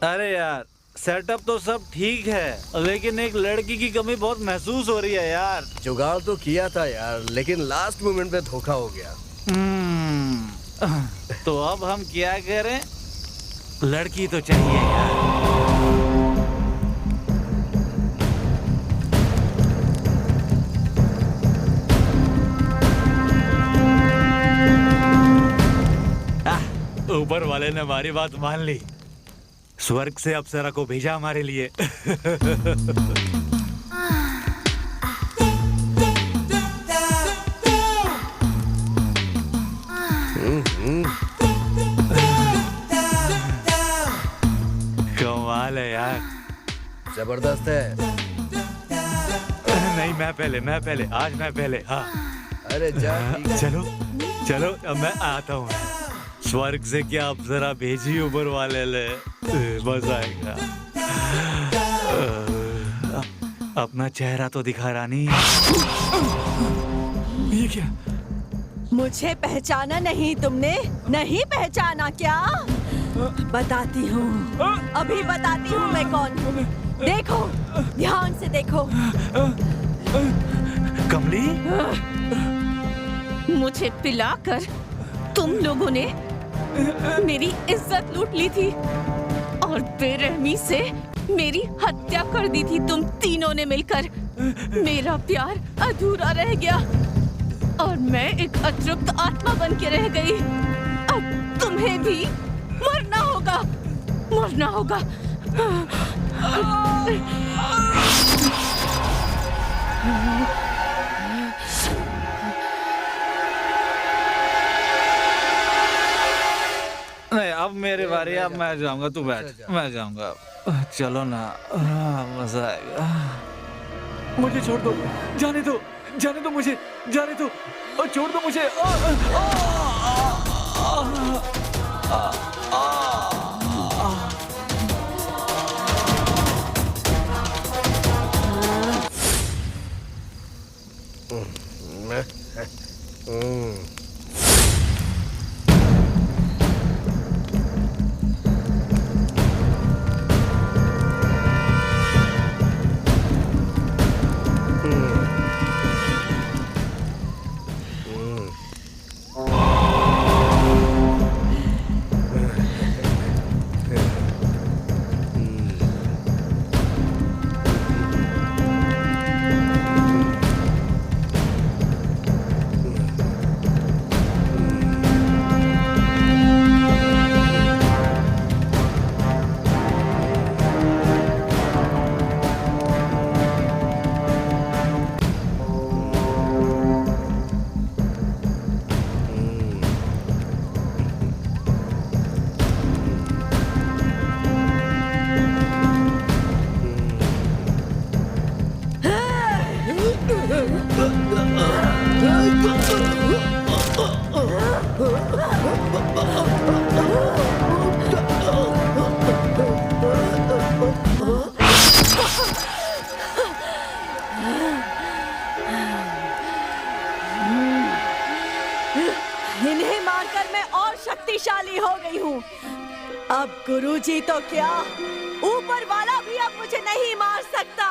अरे यार, सेटअप तो सब ठीक है, लेकिन एक लड़की की कमी बहुत महसूस हो रही है यार। जुगाड़ तो किया था यार, लेकिन लास्ट मोमेंट पे धोखा हो गया। तो अब हम क्या करें? लड़की तो चाहिए यार। ऊपर वाले ने हमारी बात मान ली, स्वर्ग से अप्सरा को भेजा हमारे लिए। कमाल है यार, जबरदस्त है। नहीं, मैं पहले, आज मैं पहले। हाँ, अरे जा, ठीक है। चलो चलो, अब मैं आता हूँ। स्वर्ग से क्या अप्सरा भेजी ऊपर वाले ले, मजा आएगा। अपना चेहरा तो दिखा रानी। ये क्या? मुझे पहचाना नहीं तुमने? नहीं पहचाना क्या? बताती हूँ, अभी बताती हूँ मैं कौन हूँ। देखो, ध्यान से देखो। कमली, मुझे पिलाकर तुम लोगों ने मेरी इज्जत लूट ली थी और बेरहमी से मेरी हत्या कर दी थी तुम तीनों ने मिलकर। मेरा प्यार अधूरा रह गया और मैं एक अतृप्त आत्मा बन के रह गई। अब तुम्हें भी मरना होगा, मरना होगा। नहीं, अब मेरी बारी, अब मैं जाऊंगा। तू बैठ, मैं जाऊंगा। चलो ना, मजा आएगा। मुझे छोड़ दो, जाने दो मुझे, जाने दो, छोड़ दो मुझे। इन्हें मारकर मैं और शक्तिशाली हो गई हूँ। अब गुरुजी तो क्या, ऊपर वाला भी अब मुझे नहीं मार सकता।